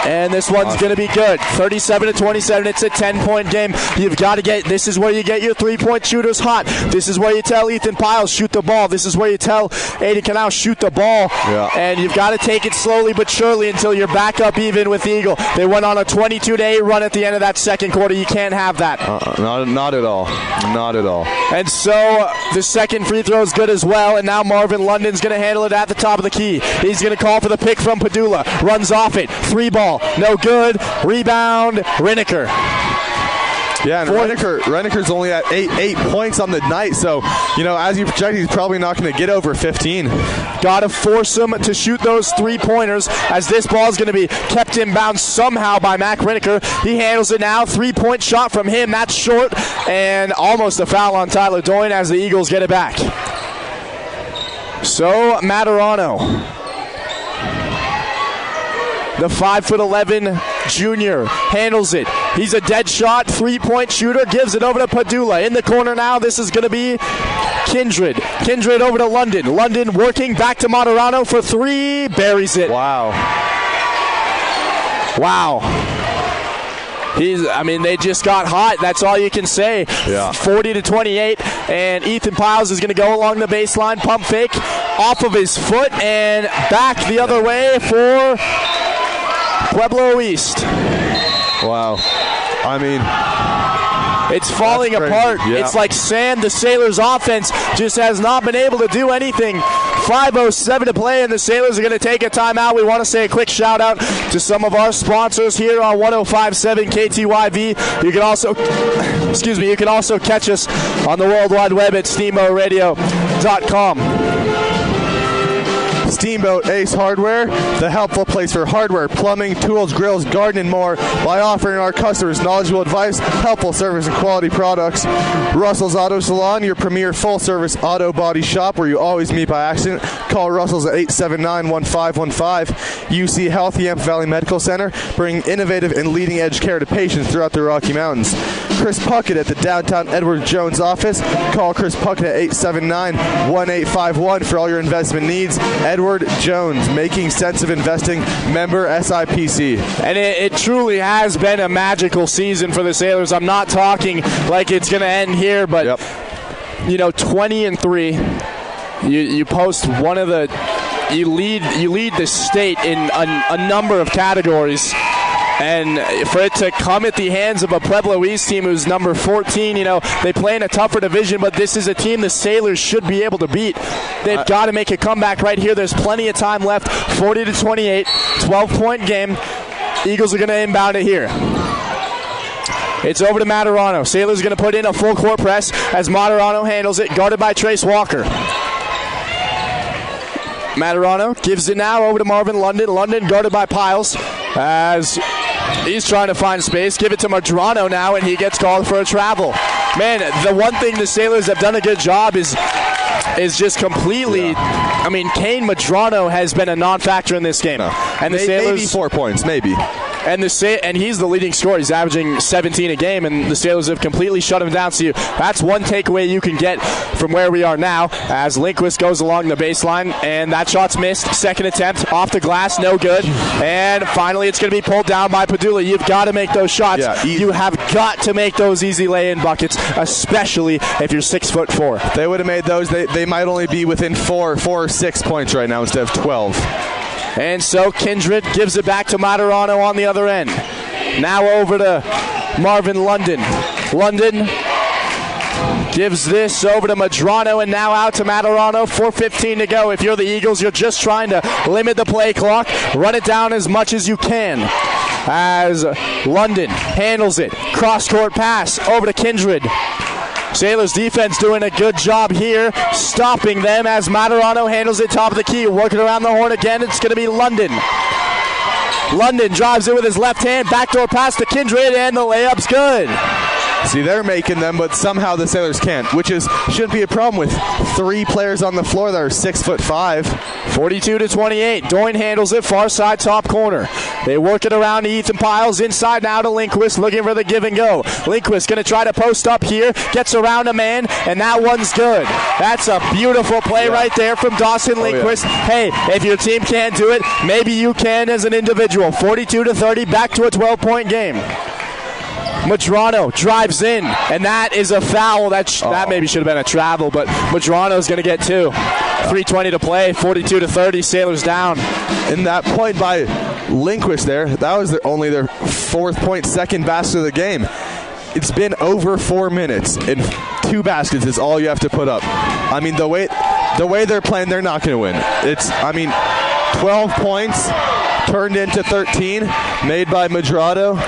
And this one's going to be good. 37-27. It's a 10-point game. You've got to get. This is where you get your three-point shooters hot. This is where you tell Ethan Piles shoot the ball. This is where you tell Aiden Canal shoot the ball. And you've got to take it slowly but surely until you're back up even with Eagle. They went on a 22-8 run at the end of that second quarter. You can't have that. Not at all. Not at all. And so the second free throw is good as well. And now Marvin London's going to handle it at the top of the key. He's going to call for the pick from Padula. Runs off it. Three ball. No good. Rebound, Rinneker. Yeah, and Renneker's only at 8 points on the night, so, as you project, he's probably not going to get over 15. Got to force him to shoot those three-pointers as this ball is going to be kept in bounds somehow by Mac Rinneker. He handles it now. 3-point shot from him. That's short, and almost a foul on Tyler Doyne as the Eagles get it back. So, Materano. The 5'11" junior handles it. He's a dead shot, 3-point shooter, gives it over to Padula. In the corner now, this is going to be Kindred. Kindred over to London. London working back to Materano for three, buries it. Wow. They just got hot. That's all you can say. 40-28, and Ethan Piles is going to go along the baseline, pump fake off of his foot, and back the other way for Pueblo East. Wow. It's falling apart. Yeah. It's like sand. The Sailors' offense just has not been able to do anything. 5:07 to play, and the Sailors are going to take a timeout. We want to say a quick shout-out to some of our sponsors here on 105.7 KTYV. You can also catch us on the World Wide Web at steamboatradio.com. Steamboat Ace Hardware, the helpful place for hardware, plumbing, tools, grills, garden, and more, by offering our customers knowledgeable advice, helpful service, and quality products. Russell's Auto Salon, your premier full-service auto body shop where you always meet by accident. Call Russell's at 879-1515. UC Health, Yampa Valley Medical Center, bringing innovative and leading-edge care to patients throughout the Rocky Mountains. Chris Puckett at the downtown Edward Jones office. Call Chris Puckett at 879-1851 for all your investment needs. Edward Jones, making sense of investing, member SIPC. And it truly has been a magical season for the Sailors. I'm not talking like it's going to end here, but 20-3. You post one of the you lead the state in a number of categories. And for it to come at the hands of a Pueblo East team who's number 14, they play in a tougher division, but this is a team the Sailors should be able to beat. They've got to make a comeback right here. There's plenty of time left. 40-28, 12-point game. Eagles are going to inbound it here. It's over to Materano. Sailors are going to put in a full court press as Materano handles it, guarded by Trace Walker. Materano gives it now over to Marvin London. London guarded by Piles as he's trying to find space. Give it to Madrano now, and he gets called for a travel. Man, the one thing the Sailors have done a good job is just completely. I mean, Kane Madrano has been a non-factor in this game, and the Sailors maybe 4 points, maybe. And he's the leading scorer. He's averaging 17 a game, and the Sailors have completely shut him down. So that's one takeaway you can get from where we are now as Lindquist goes along the baseline, and that shot's missed. Second attempt, off the glass, no good. And finally, it's going to be pulled down by Padula. You've got to make those shots. Yeah, you have got to make those easy lay-in buckets, especially if you're 6'4". If they would have made those, they might only be within 4 or 6 points right now instead of 12. And so Kindred gives it back to Materano on the other end. Now over to Marvin London. London gives this over to Madrano, and now out to Materano. 4:15 to go. If you're the Eagles, you're just trying to limit the play clock. Run it down as much as you can. As London handles it. Cross-court pass over to Kindred. Sailors defense doing a good job here, stopping them as Materano handles it top of the key. Working around the horn again, it's going to be London. London drives it with his left hand, backdoor pass to Kindred, and the layup's good. See, they're making them, but somehow the Sailors can't, which shouldn't be a problem with 3 players on the floor that are 6'5". 42-28. Doyne handles it, far side, top corner. They work it around to Ethan Piles, inside now to Lindquist, looking for the give and go. Lindquist going to try to post up here, gets around a man, and that one's good. That's a beautiful play right there from Dawson Lindquist. Hey, if your team can't do it, maybe you can as an individual. 42-30, back to a 12-point game. Madrano drives in, and that is a foul. That maybe should have been a travel, but Madrano's going to get 2. 3:20 to play, 42-30, Sailors down. And that point by Lindquist there, that was only their 4th point, second basket of the game. It's been over 4 minutes, and 2 baskets is all you have to put up. I mean, the way they're playing, they're not going to win. 12 points turned into 13, made by Madrano.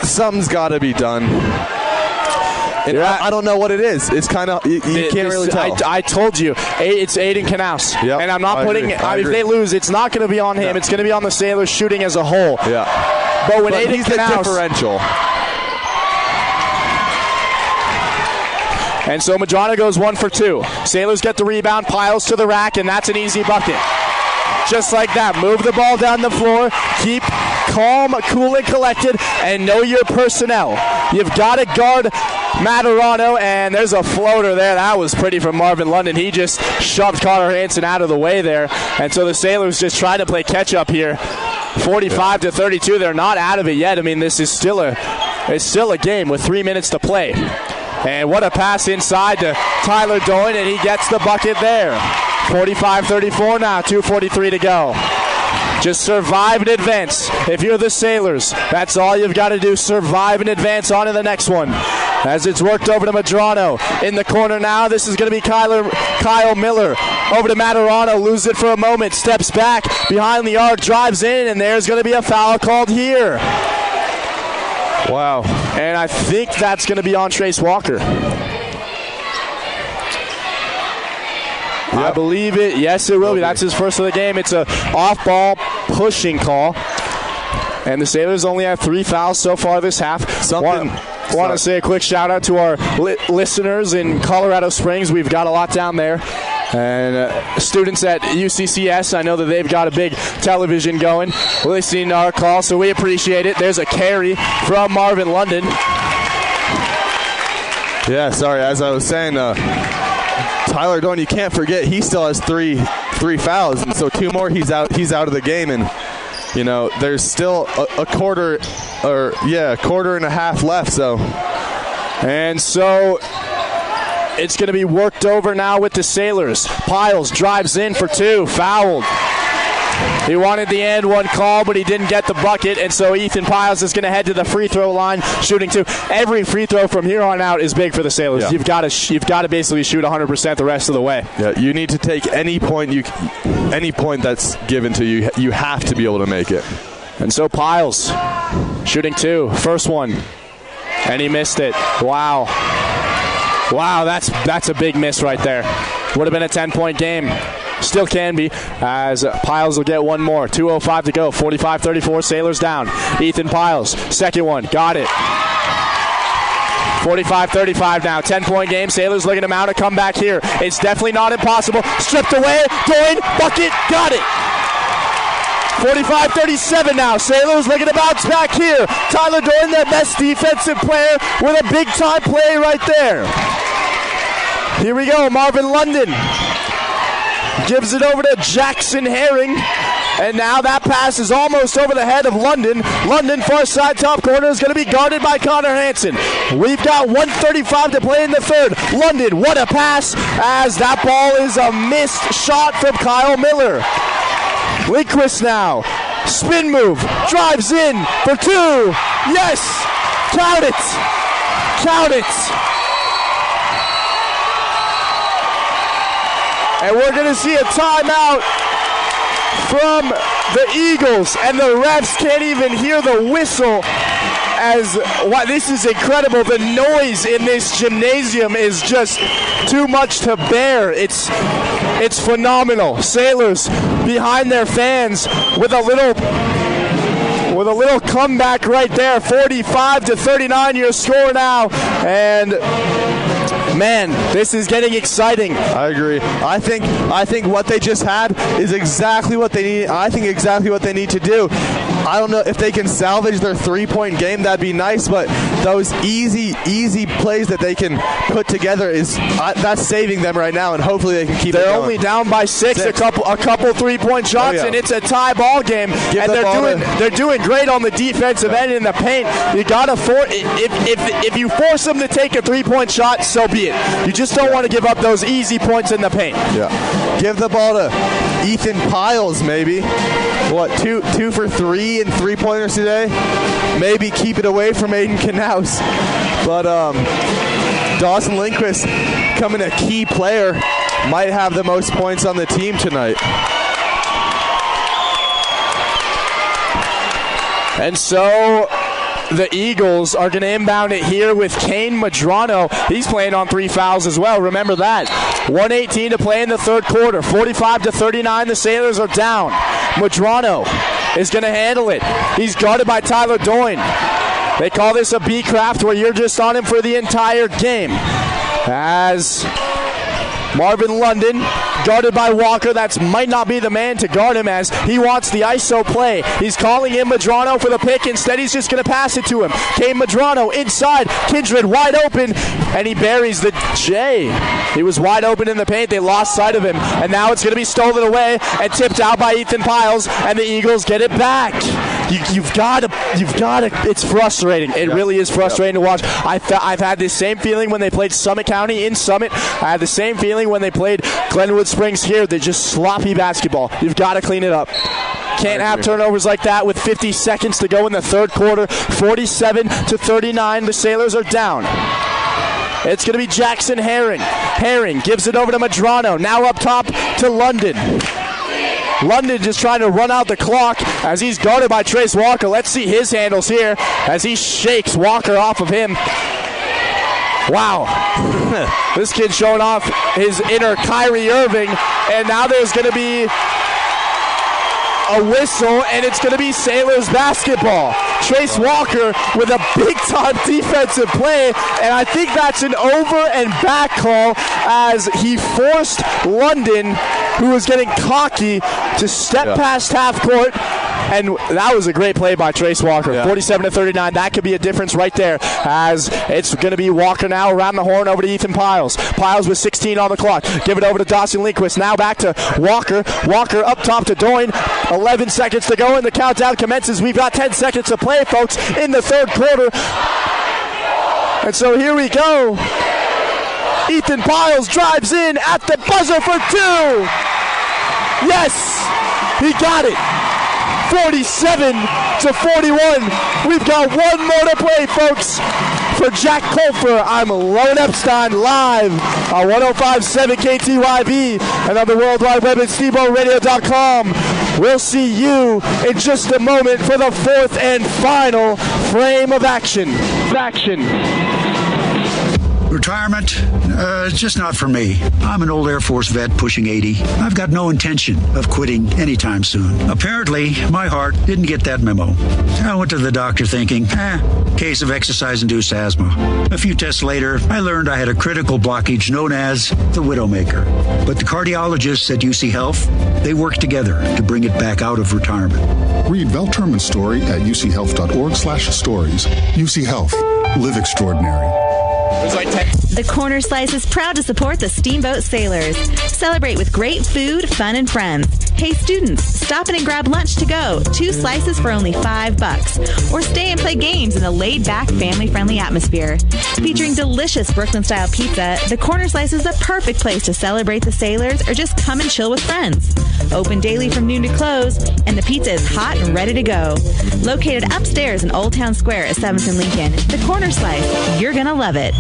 Something's got to be done. I don't know what it is. It's kind of, you can't really tell. I told you, it's Aiden Knaus. Yep, and I'm not putting, if they lose, it's not going to be on him. It's going to be on the Sailors shooting as a whole. Yeah. But when Aiden he's Knaus, the differential. And so Madrano goes 1 for 2. Sailors get the rebound, Piles to the rack, and that's an easy bucket. Just like that. Move the ball down the floor. Keep calm, cool, and collected, and know your personnel. You've got to guard Materano, and there's a floater there. That was pretty from Marvin London. He just shoved Connor Hansen out of the way there. And so the Sailors just trying to play catch-up here. 45-32. They're not out of it yet. I mean, this is still a game with 3 minutes to play. And what a pass inside to Tyler Doyne, and he gets the bucket there. 45-34 now, 2:43 to go. Just survive and advance. If you're the Sailors, that's all you've got to do. Survive and advance on to the next one. As it's worked over to Madrano. In the corner now, this is going to be Kyle Miller. Over to Materano, loses it for a moment, steps back behind the arc, drives in, and there's going to be a foul called here. Wow. And I think that's going to be on Trace Walker. Yep. I believe it. Yes, it will be. That's his first of the game. It's a off-ball pushing call. And the Sailors only have 3 fouls so far this half. I want to say a quick shout-out to our listeners in Colorado Springs. We've got a lot down there. And students at UCCS, I know that they've got a big television going, listening to our call, so we appreciate it. There's a carry from Marvin London. Yeah, sorry, as I was saying, Tyler Doyne, you can't forget, he still has three fouls, and so 2 more, he's out of the game, and you know, there's still a quarter and a half left, so. And so it's going to be worked over now with the Sailors. Piles drives in for 2, fouled. He wanted the and one call, but he didn't get the bucket, and so Ethan Piles is going to head to the free throw line, shooting 2. Every free throw from here on out is big for the Sailors. Yeah. You've got to basically shoot 100% the rest of the way. Yeah, you need to take any point that's given to you. You have to be able to make it. And so Piles shooting 2, first one, and he missed it. Wow, that's a big miss right there. Would have been a 10-point game. Still can be, as Piles will get one more. 2:05 to go. 45-34, Sailors down. Ethan Piles, second one, got it. 45-35 now. 10-point game. Sailors looking to mount a comeback here. It's definitely not impossible. Stripped away. Doyne, bucket, got it. 45-37 now. Sailors looking to bounce back here. Tyler Doyne, their best defensive player, with a big-time play right there. Here we go. Marvin London gives it over to Jackson Herring. And now that pass is almost over the head of London. London, far side top corner, is going to be guarded by Connor Hansen. We've got 1:35 to play in the third. London, what a pass, as that ball is a missed shot from Kyle Miller. Lindquist now. Spin move. Drives in for 2. Yes! Count it! Count it! And we're going to see a timeout from the Eagles, and the refs can't even hear the whistle. This is incredible. The noise in this gymnasium is just too much to bear. It's phenomenal. Sailors behind their fans with a little comeback right there. 45-39 your score now, and man, this is getting exciting. I agree. I think what they just had is exactly what they need. I think exactly what they need to do. I don't know if they can salvage their 3-point game. That'd be nice, but those easy plays that they can put together that's saving them right now, and hopefully they can keep it going. They're only down by 6. A couple 3-point shots, and it's a tie ball game. They're doing great on the defensive end in the paint. You gotta if you force them to take a 3-point shot, so be it. You just don't want to give up those easy points in the paint. Yeah. Give the ball to Ethan Piles, maybe. What, 2 for 3 and 3-pointers today? Maybe keep it away from Aiden Knaus. But Dawson Lindquist, becoming a key player, might have the most points on the team tonight. And so the Eagles are going to inbound it here with Kane Madrano. He's playing on 3 fouls as well. Remember that. 1:18 to play in the third quarter. 45-39. The Sailors are down. Madrano is going to handle it. He's guarded by Tyler Doyne. They call this a B-craft, where you're just on him for the entire game. As Marvin London, guarded by Walker, that might not be the man to guard him, as he wants the ISO play. He's calling in Madrano for the pick. Instead, he's just going to pass it to him. Kane Madrano inside. Kindred wide open, and he buries the J. He was wide open in the paint. They lost sight of him, and now it's going to be stolen away and tipped out by Ethan Piles, and the Eagles get it back. You've got to. It's frustrating. It really is frustrating to watch. I've had this same feeling when they played Summit County in Summit. I had the same feeling when they played Glenwood Springs here. They're just sloppy basketball. You've got to clean it up. Can't have turnovers like that with 50 seconds to go in the third quarter. 47-39. The Sailors are down. It's going to be Jackson Herring. Herring gives it over to Madrano. Now up top to London. London just trying to run out the clock as he's guarded by Trace Walker. Let's see his handles here as he shakes Walker off of him. Wow. This kid showing off his inner Kyrie Irving, and now there's going to be a whistle, and it's going to be Sailors basketball. Trace Walker with a big-time defensive play, and I think that's an over and back call as he forced London, who was getting cocky, to step past half court. And that was a great play by Trace Walker. 47-39. That could be a difference right there, as it's going to be Walker now around the horn over to Ethan Piles. Piles with 16 on the clock. Give it over to Dawson Lindquist. Now back to Walker. Walker up top to Doyne. 11 seconds to go, and the countdown commences. We've got 10 seconds to play, folks, in the third quarter. And so here we go. Ethan Piles drives in at the buzzer for 2. Yes, he got it. 47-41. We've got one more to play, folks. For Jack Colfer, I'm Lone Epstein, live on 105.7 KTYV and on the World Wide Web at SteamboatRadio.com. We'll see you in just a moment for the fourth and final frame of action. Retirement? It's just not for me. I'm an old Air Force vet pushing 80. I've got no intention of quitting anytime soon. Apparently, my heart didn't get that memo. I went to the doctor thinking, case of exercise-induced asthma. A few tests later, I learned I had a critical blockage known as the Widowmaker. But the cardiologists at UC Health, they worked together to bring it back out of retirement. Read Velterman's story at uchealth.org/stories. UC Health. Live extraordinary. The Corner Slice is proud to support the Steamboat Sailors. Celebrate with great food, fun, and friends. Hey students, stop in and grab lunch to go. 2 slices for only $5. Or stay and play games in a laid-back, family-friendly atmosphere. Featuring delicious Brooklyn-style pizza, the Corner Slice is the perfect place to celebrate the Sailors or just come and chill with friends. Open daily from noon to close, and the pizza is hot and ready to go. Located upstairs in Old Town Square at 7th and Lincoln, the Corner Slice. You're gonna love it.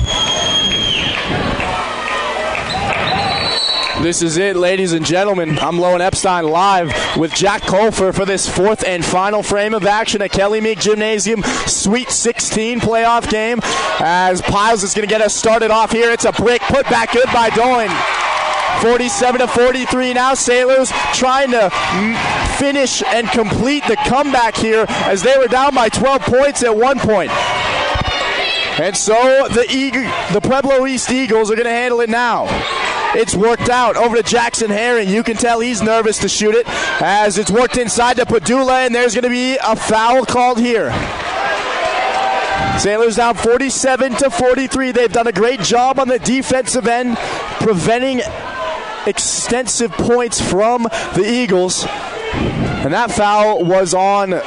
This is it, ladies and gentlemen. I'm Lone Epstein live with Jack Colfer for this fourth and final frame of action at Kelly Meek Gymnasium Sweet 16 playoff game. As Piles is going to get us started off here. It's a break put back good by Doan. 47-43 now. Sailors trying to finish and complete the comeback here as they were down by 12 points at one point. And so the Pueblo East Eagles are going to handle it now. It's worked out over to Jackson Herring. You can tell he's nervous to shoot it as it's worked inside to Padula, and there's going to be a foul called here. Sailors down 47-43. They've done a great job on the defensive end, preventing extensive points from the Eagles. And that foul was on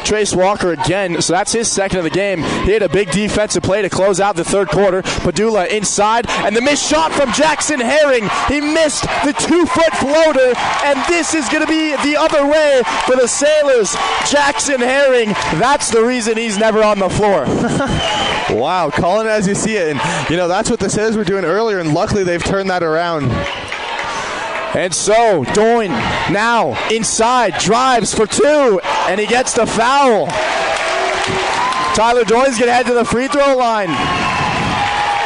Trace Walker again, so that's his second of the game. He had a big defensive play to close out the third quarter. Padula inside, and the missed shot from Jackson Herring. He missed the 2-foot floater, and this is going to be the other way for the Sailors. Jackson Herring, that's the reason he's never on the floor. Wow, calling it as you see it. And, that's what the Sailors were doing earlier, and luckily they've turned that around. And so, Doyne now inside, drives for 2, and he gets the foul. Tyler Doyne's going to head to the free throw line.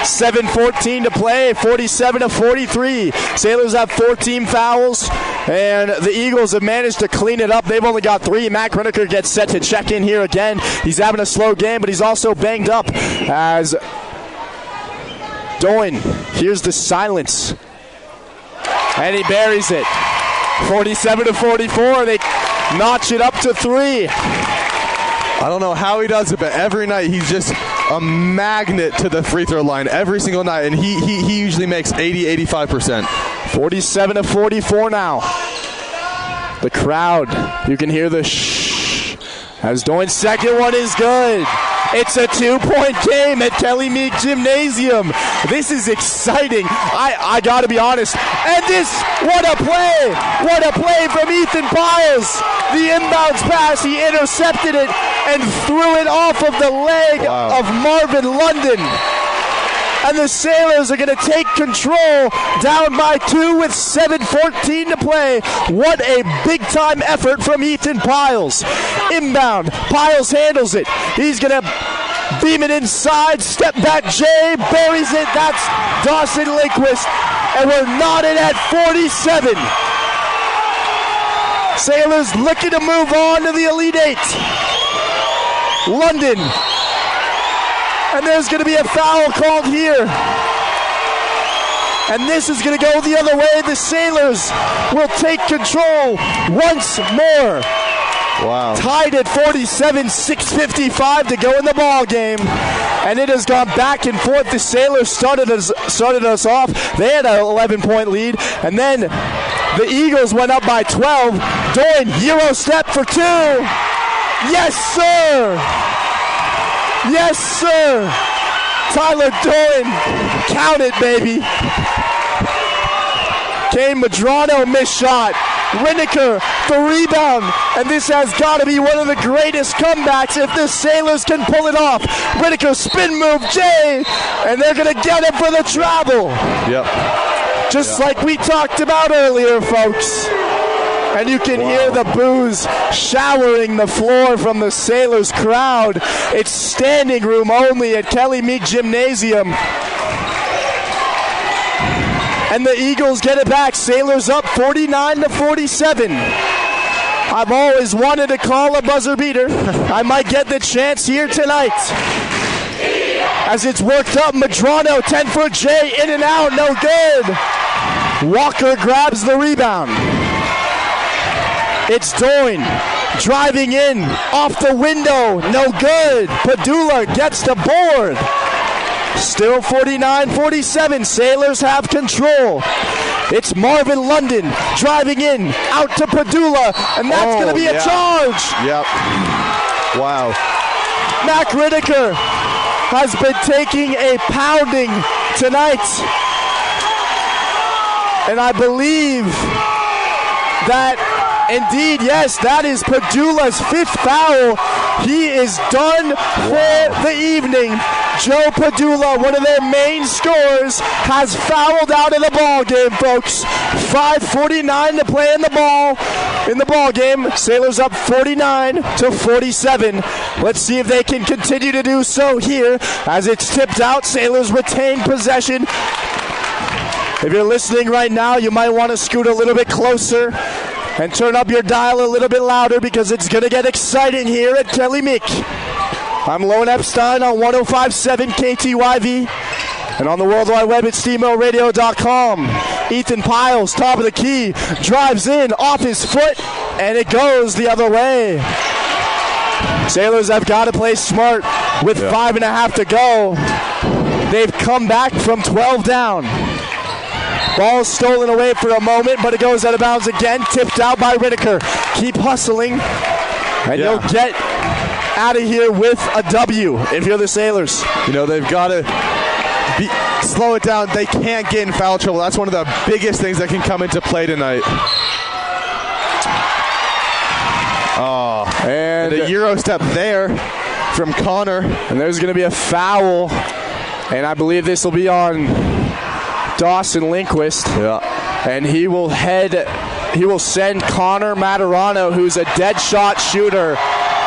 7:14 to play, 47-43. Sailors have 14 fouls, and the Eagles have managed to clean it up. They've only got 3. Mac Riniker gets set to check in here again. He's having a slow game, but he's also banged up as Doyne hears the silence. And he buries it. 47-44. They notch it up to 3. I don't know how he does it, but every night he's just a magnet to the free throw line every single night, and he usually makes 80-85%. 47-44 now. The crowd, you can hear the shh as Doyne's second one is good. It's a 2-point game at Kelly Meek Gymnasium. This is exciting. I got to be honest. And what a play. What a play from Ethan Piles. The inbounds pass, he intercepted it and threw it off of the leg of Marvin London. And the Sailors are going to take control down by 2 with 7:14 to play. What a big-time effort from Ethan Piles. Inbound, Piles handles it. He's going to beam it inside, step back Jay, buries it. That's Dawson Lindquist. And we're knotted at 47. Sailors looking to move on to the Elite 8. London. And there's going to be a foul called here. And this is going to go the other way. The Sailors will take control once more. Wow. Tied at 47, 6:55 to go in the ball game. And it has gone back and forth. The Sailors started us off. They had an 11-point lead. And then the Eagles went up by 12. Doyne, Euro step for 2. Yes, sir. Yes, sir. Tyler Dolan, count it, baby. Kane Medrano, missed shot. Riniker, the rebound, and this has got to be one of the greatest comebacks if the Sailors can pull it off. Riniker, spin move, Jay, and they're going to get him for the travel. Yep. Just like we talked about earlier, folks. And you can hear the boos showering the floor from the Sailors crowd. It's standing room only at Kelly Meek Gymnasium. And the Eagles get it back. Sailors up 49-47. I've always wanted to call a buzzer beater. I might get the chance here tonight. As it's worked up, Medrano, 10-foot J, in and out, no good. Walker grabs the rebound. It's Doyne driving in, off the window, no good. Padula gets the board. Still 49-47, Sailors have control. It's Marvin London driving in, out to Padula, and that's going to be a charge. Yep. Wow. Mac Riniker has been taking a pounding tonight. And I believe that, indeed, yes, that is Padula's 5th foul. He is done for the evening. Joe Padula, one of their main scorers, has fouled out of the ball game, folks. 5:49 to play in the ball game. Sailors up 49-47. Let's see if they can continue to do so here as it's tipped out. Sailors retain possession. If you're listening right now, you might want to scoot a little bit closer and turn up your dial a little bit louder because it's going to get exciting here at Kelly Meek. I'm Lone Epstein on 105.7 KTYV and on the World Wide Web at SteamboatRadio.com. Ethan Piles, top of the key, drives in off his foot, and it goes the other way. Sailors have got to play smart with 5.5 to go. They've come back from 12 down. Ball stolen away for a moment, but it goes out of bounds again, tipped out by Riniker. Keep hustling, and you'll get out of here with a W if you're the Sailors. You know, they've got to slow it down. They can't get in foul trouble. That's one of the biggest things that can come into play tonight. Oh, and a Euro step there from Connor. And there's going to be a foul, and I believe this will be on Dawson Lindquist. Yeah. And he will send Connor Materano, who's a dead shot shooter,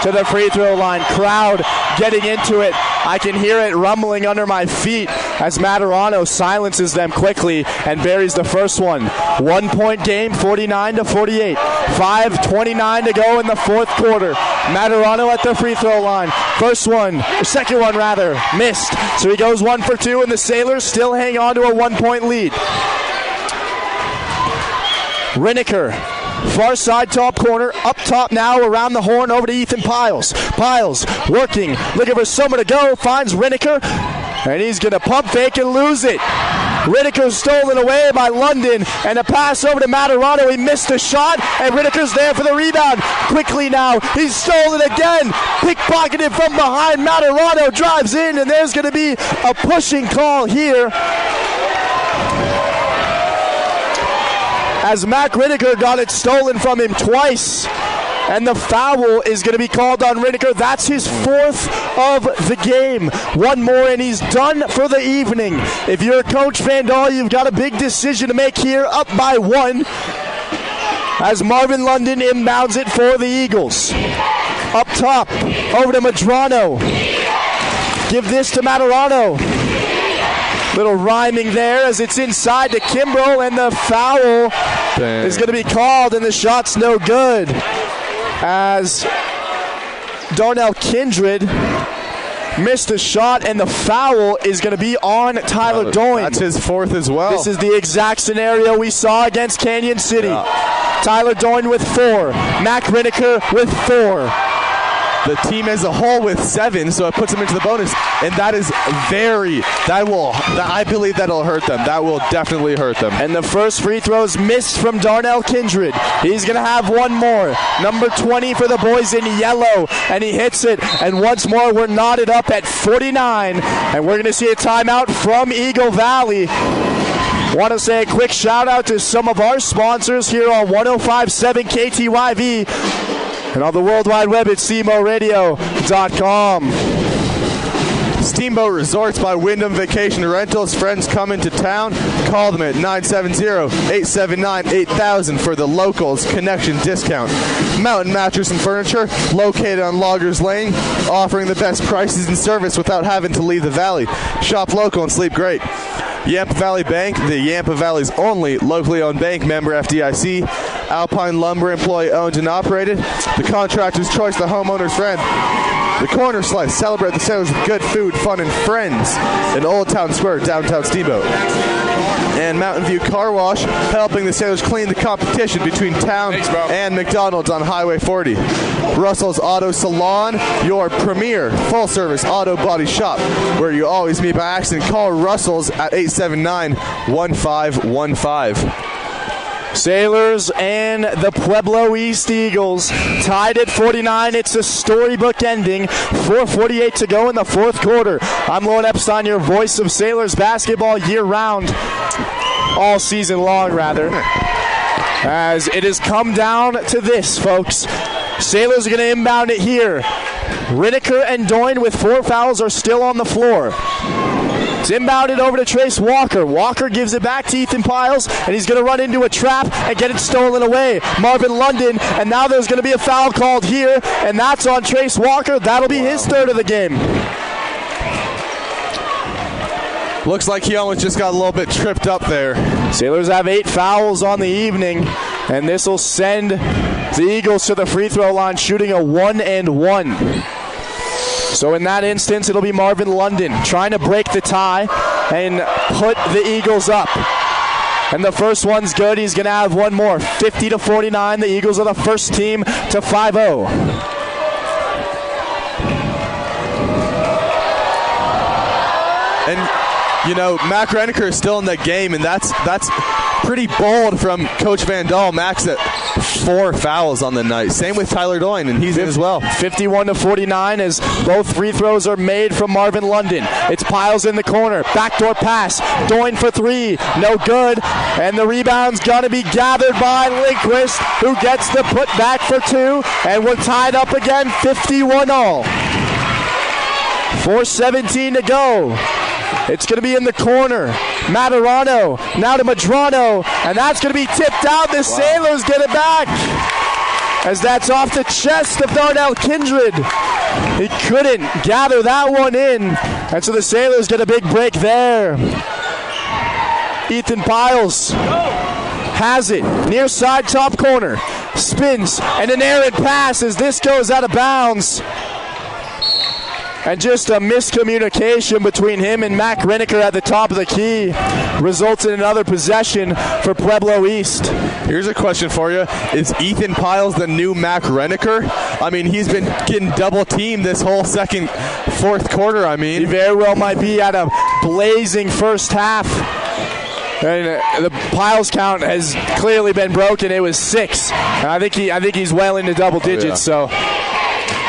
to the free throw line. Crowd getting into it. I can hear it rumbling under my feet as Materano silences them quickly and buries the first one. 1 point game, 49-48. 5:29 to go in the fourth quarter. Materano at the free throw line. Second one rather, missed. So he goes 1 for 2, and the Sailors still hang on to a 1 point lead. Riniker, far side top corner, up top now, around the horn, over to Ethan Piles. Piles working, looking for someone to go, finds Riniker, and he's going to pump fake and lose it. Riniker stolen away by London, and a pass over to Materano. He missed the shot, and Riniker's there for the rebound. Quickly now, he's stolen again, pickpocketed from behind. Materano drives in, and there's going to be a pushing call here, as Mac Riniker got it stolen from him twice. And the foul is going to be called on Riniker. That's his 4th of the game. One more and he's done for the evening. If you're Coach Van Dahl, you've got a big decision to make here, up by 1. As Marvin London inbounds it for the Eagles. Up top, over to Medrano. Give this to Materano. Little rhyming there as it's inside to Kimbrough, and the foul is going to be called, and the shot's no good. As Darnell Kindred missed the shot, and the foul is going to be on Tyler Doyne. That's his 4th as well. This is the exact scenario we saw against Canyon City. Tyler Doyne with 4. Mac Riniker with 4. the team as a whole with 7, so it puts them into the bonus. And that is I believe that'll hurt them. That will definitely hurt them. And the first free throw is missed from Darnell Kindred. He's going to have one more. Number 20 for the boys in yellow, and he hits it. And once more, we're knotted up at 49, and we're going to see a timeout from Eagle Valley. Want to say a quick shout out to some of our sponsors here on 105.7 KTYV and on the World Wide Web at SteamboatRadio.com. Steamboat Resorts by Wyndham Vacation Rentals. Friends coming to town, call them at 970-879-8000 for the locals connection discount. Mountain Mattress and Furniture, located on Loggers Lane, offering the best prices and service without having to leave the valley. Shop local and sleep great. Yampa Valley Bank, the Yampa Valley's only locally owned bank, member FDIC. Alpine Lumber, employee owned and operated. The contractor's choice, the homeowner's friend. The Corner Slice, celebrate the Sailors with good food, fun, and friends in Old Town Square, downtown Steamboat. And Mountain View Car Wash, helping the Sailors clean the competition between town and McDonald's on Highway 40. Russell's Auto Salon, your premier full-service auto body shop, where you always meet by accident. Call Russell's at 879-1515. Sailors and the Pueblo East Eagles tied at 49. It's a storybook ending. 4:48 to go in the fourth quarter. I'm Lauren Epstein, your voice of Sailors basketball year-round. All season long, rather. As it has come down to this, folks. Sailors are going to inbound it here. Rineker and Doyne with 4 fouls are still on the floor. It's inbounded over to Trace Walker. Walker gives it back to Ethan Piles, and he's going to run into a trap and get it stolen away. Marvin London, and now there's going to be a foul called here, and that's on Trace Walker. That'll be his third of the game. Looks like he almost just got a little bit tripped up there. Sailors have 8 fouls on the evening, and this will send the Eagles to the free throw line shooting a 1-and-1. So in that instance, it'll be Marvin London trying to break the tie and put the Eagles up. And the first one's good. He's going to have one more. 50-49. The Eagles are the first team to 5-0. And, you know, Mac Reneker is still in the game, and that's pretty bold from Coach Van Dahl. Mac's at 4 fouls on the night. Same with Tyler Doyne, and he's in as well. 51-49 as both free throws are made from Marvin London. It's Piles in the corner. Backdoor pass. Doyne for 3. No good. And the rebound's going to be gathered by Lindquist, who gets the putback for 2. And we're tied up again, 51-all. 4:17 to go. It's going to be in the corner. Materano, now to Madrano, and that's going to be tipped out. The Sailors get it back as that's off the chest of Darnell Kindred. He couldn't gather that one in, and so the Sailors get a big break there. Ethan Piles has it, near side top corner, spins, and an errant pass as this goes out of bounds. And just a miscommunication between him and Mac Reneker at the top of the key results in another possession for Pueblo East. Here's a question for you. Is Ethan Piles the new Mac Reneker? I mean, he's been getting double teamed this whole fourth quarter, I mean. He very well might be at a blazing first half. And the Piles count has clearly been broken. It was 6. And I think he's well into double digits, so...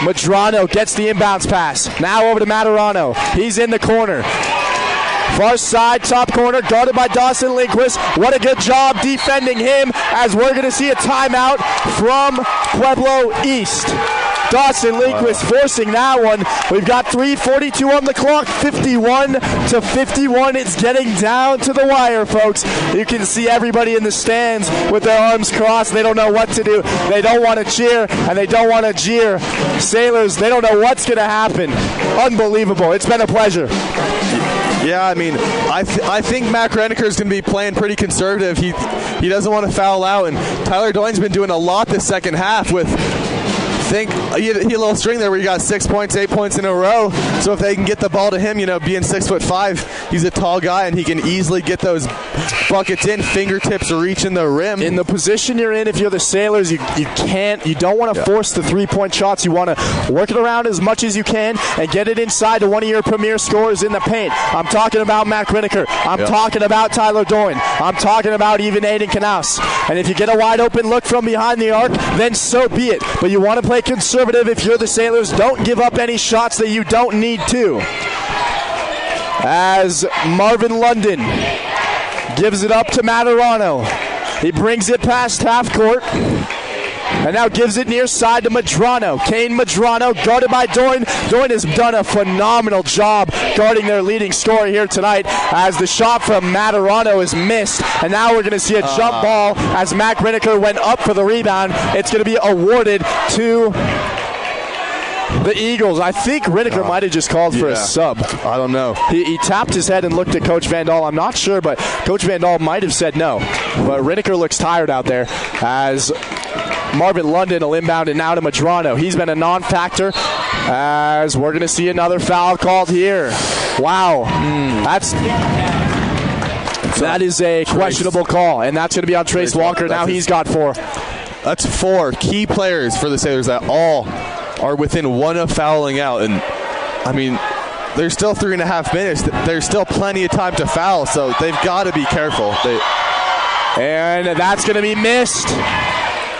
Madrano gets the inbounds pass. Now over to Materano. He's in the corner. Far side, top corner, guarded by Dawson Lindquist. What a good job defending him as we're going to see a timeout from Pueblo East. Dawson Lindquist forcing that one. We've got 3:42 on the clock, 51-51. It's getting down to the wire, folks. You can see everybody in the stands with their arms crossed. They don't know what to do. They don't want to cheer, and they don't want to jeer. Sailors, they don't know what's going to happen. Unbelievable. It's been a pleasure. Yeah, I mean, I think Mac Reneker is going to be playing pretty conservative. He doesn't want to foul out, and Tyler Doyne's been doing a lot this second half with think he had a little string there where he got 6 points, 8 points in a row. So if they can get the ball to him, being 6'5", he's a tall guy and he can easily get those buckets in, fingertips reaching the rim. In the position you're in, if you're the Sailors, you don't want to force the 3-point shots. You want to work it around as much as you can and get it inside to one of your premier scorers in the paint. I'm talking about Matt Riniker. I'm talking about Tyler Doyne. I'm talking about even Aiden Knaus. And if you get a wide open look from behind the arc, then so be it. But you want to play conservative if you're the Sailors. Don't give up any shots that you don't need to. As Marvin London gives it up to Materano. He brings it past half court. And now gives it near side to Madrano. Kane Madrano, guarded by Doyne. Doyne has done a phenomenal job guarding their leading scorer here tonight as the shot from Materano is missed. And now we're going to see a jump ball as Mac Riniker went up for the rebound. It's going to be awarded to the Eagles. I think Riniker might have just called for a sub. I don't know. He tapped his head and looked at Coach Van Dahl. I'm not sure, but Coach Van Dahl might have said no. But Riniker looks tired out there as Marvin London will inbound it now to Madrano. He's been a non-factor as we're going to see another foul called here. Wow. That is a questionable call, and that's going to be on Trace Walker. Now he's got 4. That's 4 key players for the Sailors that all are within 1 of fouling out. And, there's still 3.5 minutes. There's still plenty of time to foul, so they've got to be careful. And that's going to be missed.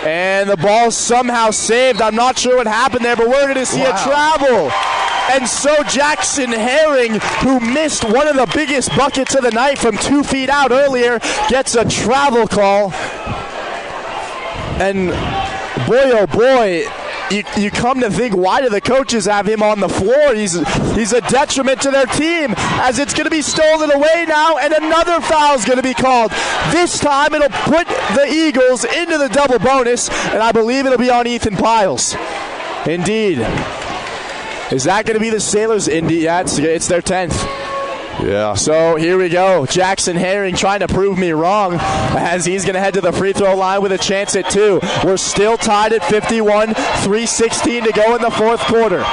And the ball's somehow saved. I'm not sure what happened there, but we're going to see a travel. And so Jackson Herring, who missed one of the biggest buckets of the night from 2 feet out earlier, gets a travel call. And boy, oh boy, you come to think, why do the coaches have him on the floor? He's a detriment to their team, as it's going to be stolen away now, and another foul is going to be called. This time it'll put the Eagles into the double bonus, and I believe it'll be on Ethan Piles. Indeed. Is that going to be the Sailors? Indeed, yeah, it's their 10th. Yeah. So here we go. Jackson Herring trying to prove me wrong as he's going to head to the free throw line with a chance at 2. We're still tied at 51, 3:16 to go in the fourth quarter.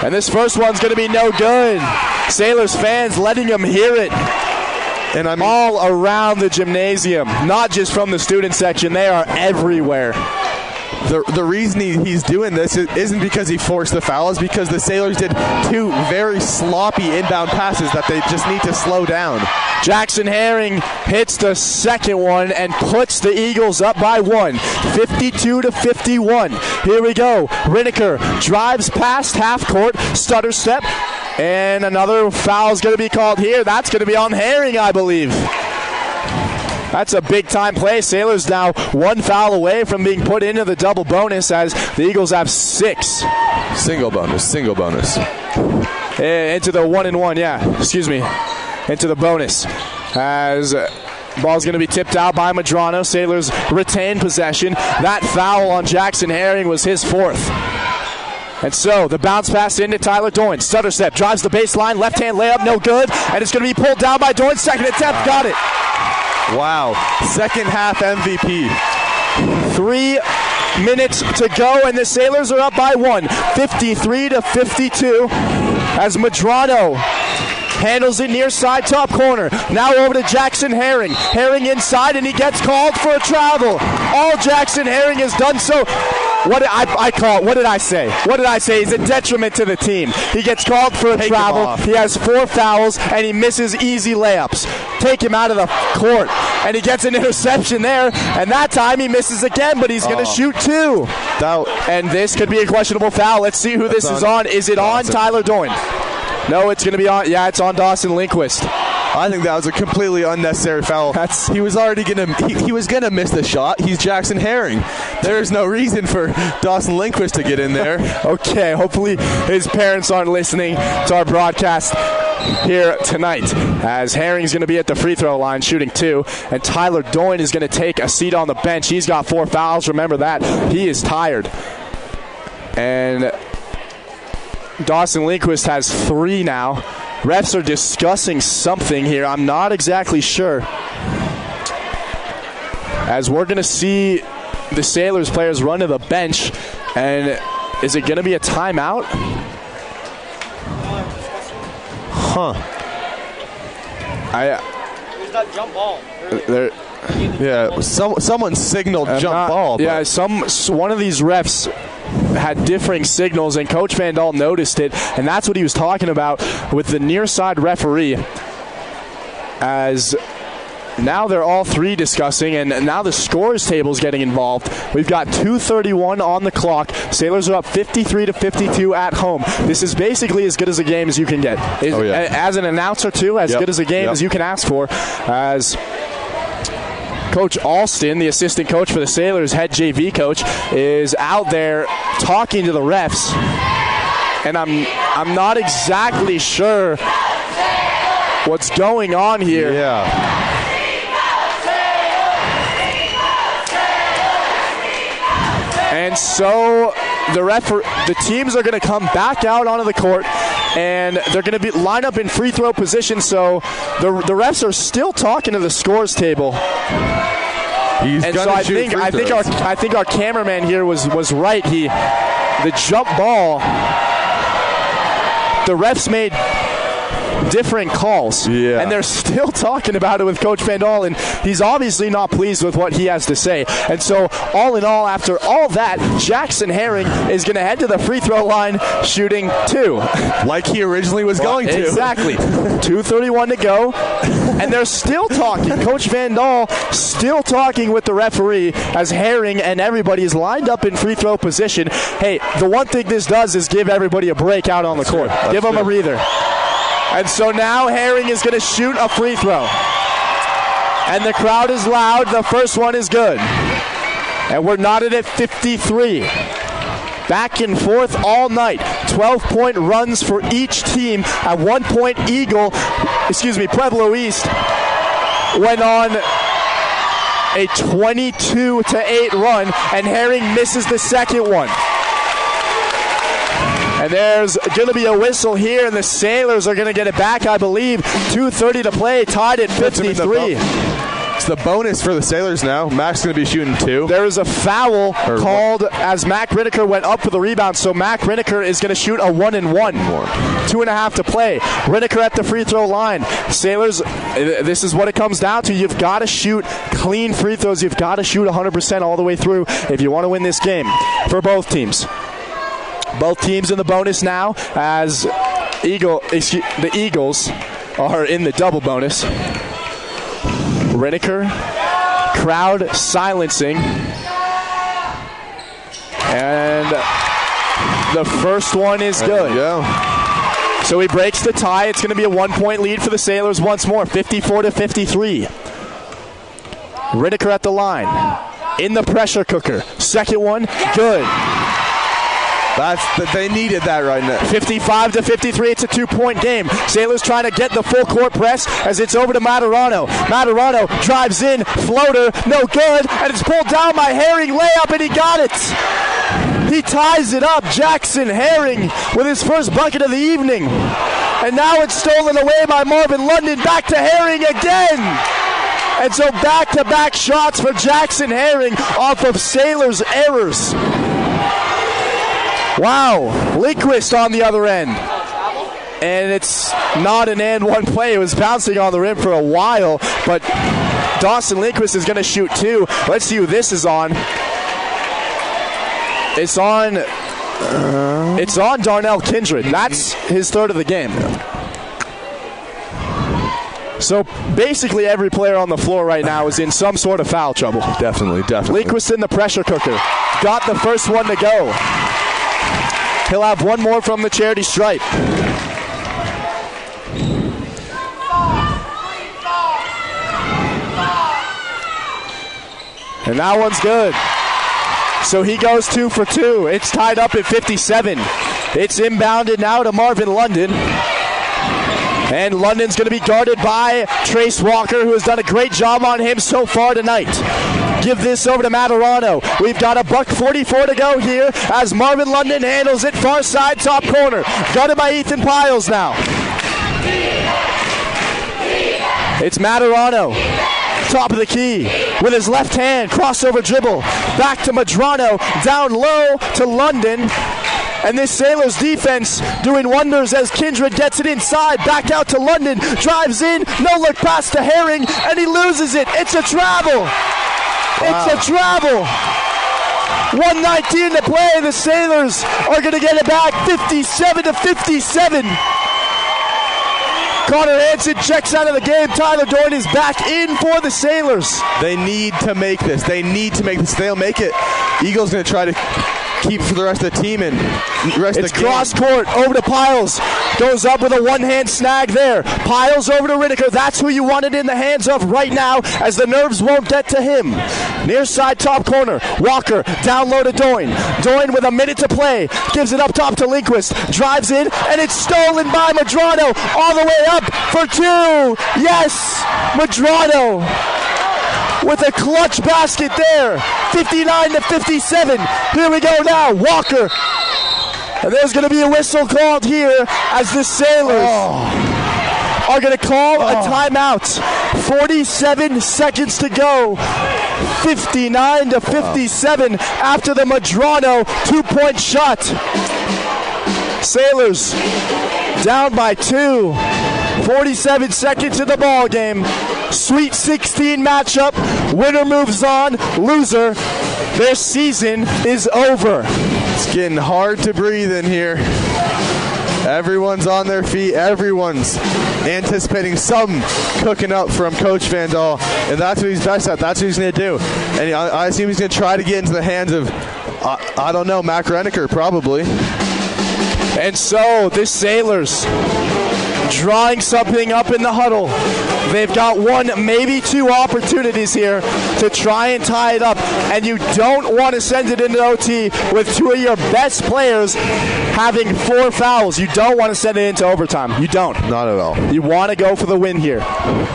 And this first one's going to be no good. Sailors fans letting them hear it. And I'm all around the gymnasium, not just from the student section. They are everywhere. The reason he's doing this isn't because he forced the foul, is because the Sailors did 2 very sloppy inbound passes that they just need to slow down. Jackson Herring hits the second one and puts the Eagles up by 1, 52-51. Here we go. Riniker drives past half court, stutter step, and another foul is going to be called here. That's going to be on Herring, I believe. That's a big-time play. Sailors now 1 foul away from being put into the double bonus as the Eagles have 6. Single bonus. Into the 1-and-1, into the bonus. As ball's going to be tipped out by Madrano. Sailors retain possession. That foul on Jackson Herring was his 4th. And so the bounce pass into Tyler Doyne. Stutter step, drives the baseline, left-hand layup, no good. And it's going to be pulled down by Doyne. Second attempt, got it. Wow. Second half MVP. 3 minutes to go, and the Sailors are up by 1, 53-52, as Madrano handles it near side top corner. Now over to Jackson Herring. Herring inside, and he gets called for a travel. All Jackson Herring has done so. What did I say? He's a detriment to the team. He gets called for a travel. He has 4 fouls, and he misses easy layups. Take him out of the court. And he gets an interception there, and that time he misses again, but he's going to shoot 2. And this could be a questionable foul. Let's see who this is on. Is it on Tyler Doyne? No, it's going to be on. Yeah, it's on Dawson Lindquist. I think that was a completely unnecessary foul. He was already he was gonna miss the shot. He's Jackson Herring. There's no reason for Dawson Lindquist to get in there. Okay, hopefully his parents aren't listening to our broadcast here tonight, as Herring's going to be at the free throw line shooting 2, and Tyler Doyne is going to take a seat on the bench. He's got 4 fouls. Remember that. He is tired. And Dawson Lindquist has 3 now. Refs are discussing something here. I'm not exactly sure. As we're going to see the Sailors players run to the bench, and is it going to be a timeout? There's that jump ball. Yeah, someone signaled jump ball. Yeah, one of these refs had differing signals, and Coach Van Dahl noticed it, and that's what he was talking about with the near side referee. As now they're all three discussing, and now the scores table is getting involved. We've got 2:31 on the clock. Sailors are up 53-52 at home. This is basically as good as a game as you can get. As an announcer, too, as good as a game as you can ask for. As Coach Alston, the assistant coach for the Sailors, head JV coach, is out there talking to the refs. And I'm not exactly sure what's going on here. Yeah. And so the teams are going to come back out onto the court, and they're going to line up in free throw position. So the refs are still talking to the scores table. I think our cameraman here was right. The jump ball, the refs made different calls, and they're still talking about it with Coach Van Dahl, and he's obviously not pleased with what he has to say. And so, all in all, after all that, Jackson Herring is going to head to the free throw line shooting 2. Like he originally was going to. Exactly. 2:31 to go, and they're still talking. Coach Van Dahl still talking with the referee as Herring and everybody is lined up in free throw position. Hey, the one thing this does is give everybody a break out on the court. Give them a breather. And so now Herring is going to shoot a free throw. And the crowd is loud. The first one is good. And we're knotted at 53. Back and forth all night. 12-point runs for each team. At one point, Pueblo East went on a 22-8 run, and Herring misses the second one. And there's going to be a whistle here, and the Sailors are going to get it back, I believe. 2:30 to play, tied at 53. It's the bonus for the Sailors now. Mac's going to be shooting 2. There is a foul called as Mac Riniker went up for the rebound, so Mac Riniker is going to shoot a 1-and-1. 2.5 to play. Riniker at the free throw line. Sailors, this is what it comes down to. You've got to shoot clean free throws. You've got to shoot 100% all the way through if you want to win this game for both teams. Both teams in the bonus now as the Eagles are in the double bonus. Riniker, crowd silencing. And the first one is good. So he breaks the tie. It's going to be a 1-point lead for the Sailors once more, 54-53. Riniker at the line, in the pressure cooker. Second one, good. They needed that right now. 55-53, it's a 2-point game. Sailors trying to get the full court press as it's over to Materano. Materano drives in, floater, no good, and it's pulled down by Herring, layup, and he got it. He ties it up, Jackson Herring, with his first bucket of the evening. And now it's stolen away by Marvin London, back to Herring again. And so back-to-back shots for Jackson Herring off of Sailors' errors. Wow, Lindquist on the other end. And it's not an and one play. It was bouncing on the rim for a while, but Dawson Lindquist is going to shoot 2. Let's see who this is on. It's on Darnell Kindred. That's his third of the game. So basically every player on the floor right now is in some sort of foul trouble. Definitely. Lindquist in the pressure cooker. Got the first one to go. He'll have one more from the charity stripe. And that one's good. So he goes 2 for 2. It's tied up at 57. It's inbounded now to Marvin London. And London's going to be guarded by Trace Walker, who has done a great job on him so far tonight. Give this over to Materano. We've got a $1:44 to go here as Marvin London handles it far side, top corner. Guarded by Ethan Piles now. It's Materano. top of the key with his left hand, crossover dribble, back to Madrano, down low to London. And this Sailors defense doing wonders as Kindred gets it inside, back out to London, drives in, no look pass to Herring, and he loses it. It's a travel. Wow. It's a travel. 1:19 to play. The Sailors are going to get it back, 57-57. Connor Hansen checks out of the game. Tyler Doyne is back in for the Sailors. They need to make this. They'll make it. Eagles going to try to keep for the rest of the team and rest it's the game. Cross court over to Piles. Goes up with a one-hand snag there. Piles over to Rineker. That's who you want it in the hands of right now as the nerves won't get to him. Near side top corner. Walker down low to Doyne. Doyne with a minute to play. Gives it up top to Lindquist. Drives in and it's stolen by Madrano. All the way up for two. Yes! Madrano with a clutch basket there. 59-57. Here we go now. Walker. And there's going to be a whistle called here as the Sailors are going to call a timeout. 47 seconds to go. 59-57 after the Madrano 2-point shot. Sailors down by 2. 47 seconds in the ball game. Sweet 16 matchup. Winner moves on. Loser, their season is over. It's getting hard to breathe in here. Everyone's on their feet. Everyone's anticipating some cooking up from Coach Van Dahl, and that's what he's best at. That's what he's going to do. And I assume he's going to try to get into the hands of, I don't know, Mac Reneker probably. And so the Sailors drawing something up in the huddle. They've got one, maybe two opportunities here to try and tie it up, and you don't want to send it into OT with two of your best players having 4 fouls. You don't want to send it into overtime. You don't. Not at all. You want to go for the win here.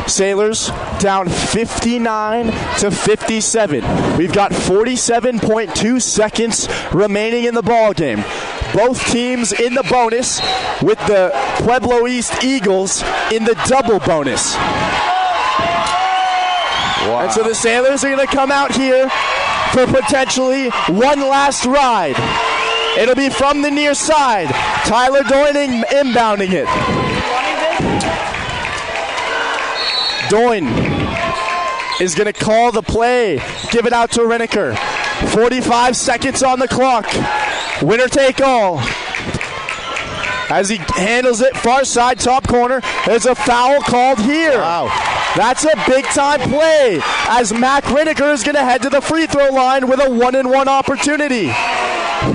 Sailors down 59-57. We've got 47.2 seconds remaining in the ball game. Both teams in the bonus with the Pueblo East Eagles in the double bonus. Wow. And so the Sailors are going to come out here for potentially one last ride. It'll be from the near side. Tyler Doyne inbounding it. Doyne is going to call the play. Give it out to Reneker. 45 seconds on the clock. Winner take all. As he handles it, far side, top corner. There's a foul called here. Wow. That's a big-time play as Mac Reneker is going to head to the free throw line with a 1-and-1 opportunity.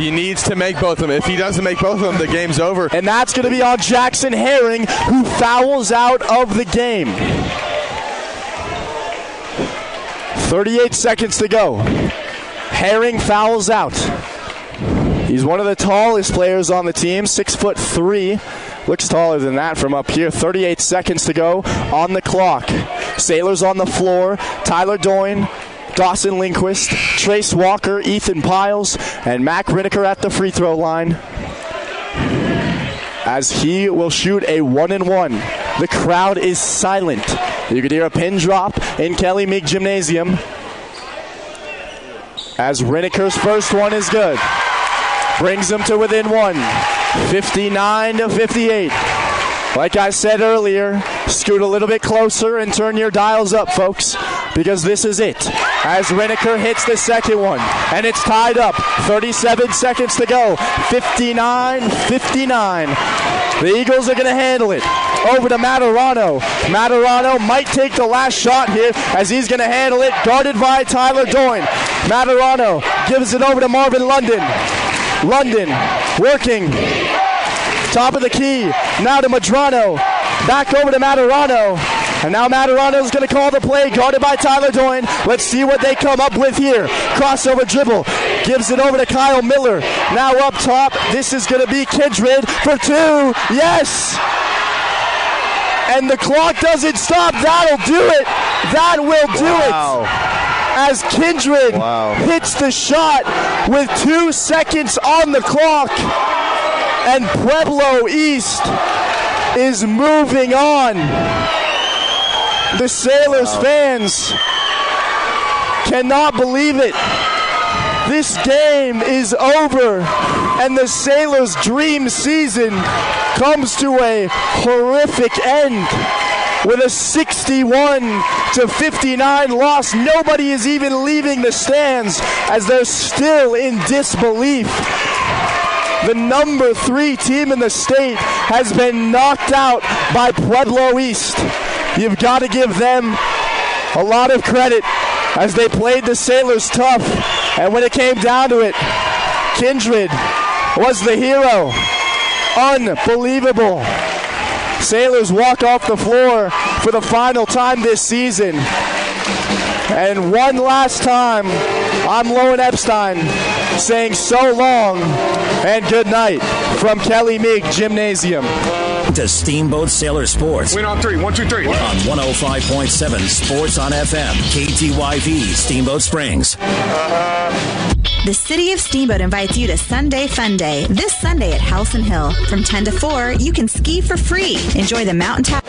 He needs to make both of them. If he doesn't make both of them, the game's over. And that's going to be on Jackson Herring, who fouls out of the game. 38 seconds to go. Herring fouls out. He's one of the tallest players on the team, 6'3". Looks taller than that from up here. 38 seconds to go on the clock. Sailors on the floor. Tyler Doyne, Dawson Lindquist, Trace Walker, Ethan Piles, and Mac Reneker at the free throw line as he will shoot a 1-and-1. The crowd is silent. You could hear a pin drop in Kelly Meek Gymnasium as Reneker's first one is good. Brings them to within 1, 59-58. Like I said earlier, scoot a little bit closer and turn your dials up, folks, because this is it. As Reneker hits the second one, and it's tied up. 37 seconds to go. 59-59. The Eagles are going to handle it. Over to Materano. Materano might take the last shot here as he's going to handle it. Guarded by Tyler Doyne. Materano gives it over to Marvin London. London working. Top of the key. Now to Madrano. Back over to Materano. And now Materano's going to call the play. Guarded by Tyler Doyne. Let's see what they come up with here. Crossover dribble. Gives it over to Kyle Miller. Now up top. This is going to be Kindred for 2. Yes! And the clock doesn't stop. That'll do it. That will do it. As Kindred hits the shot with 2 seconds on the clock. And Pueblo East is moving on. The Sailors fans cannot believe it. This game is over, and the Sailors' dream season comes to a horrific end with a 61-59 loss. Nobody is even leaving the stands as they're still in disbelief. The number 3 team in the state has been knocked out by Pueblo East. You've got to give them a lot of credit as they played the Sailors tough. And when it came down to it, Kindred was the hero. Unbelievable. Sailors walk off the floor for the final time this season. And one last time, I'm Lowen Epstein saying so long and good night from Kelly Meek Gymnasium. To Steamboat Sailor Sports. Win on 3. 1, 2, 3. On 105.7 Sports on FM. KTYV Steamboat Springs. The City of Steamboat invites you to Sunday Fun Day. This Sunday at Howson Hill. From 10 to 4, you can ski for free. Enjoy the mountaintop.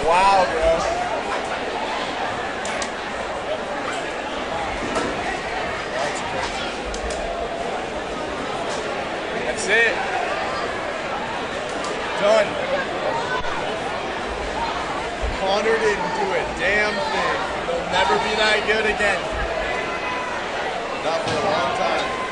Wow, bro. That's it. Done. Connor didn't do a damn thing. He'll never be that good again. Not for a long time.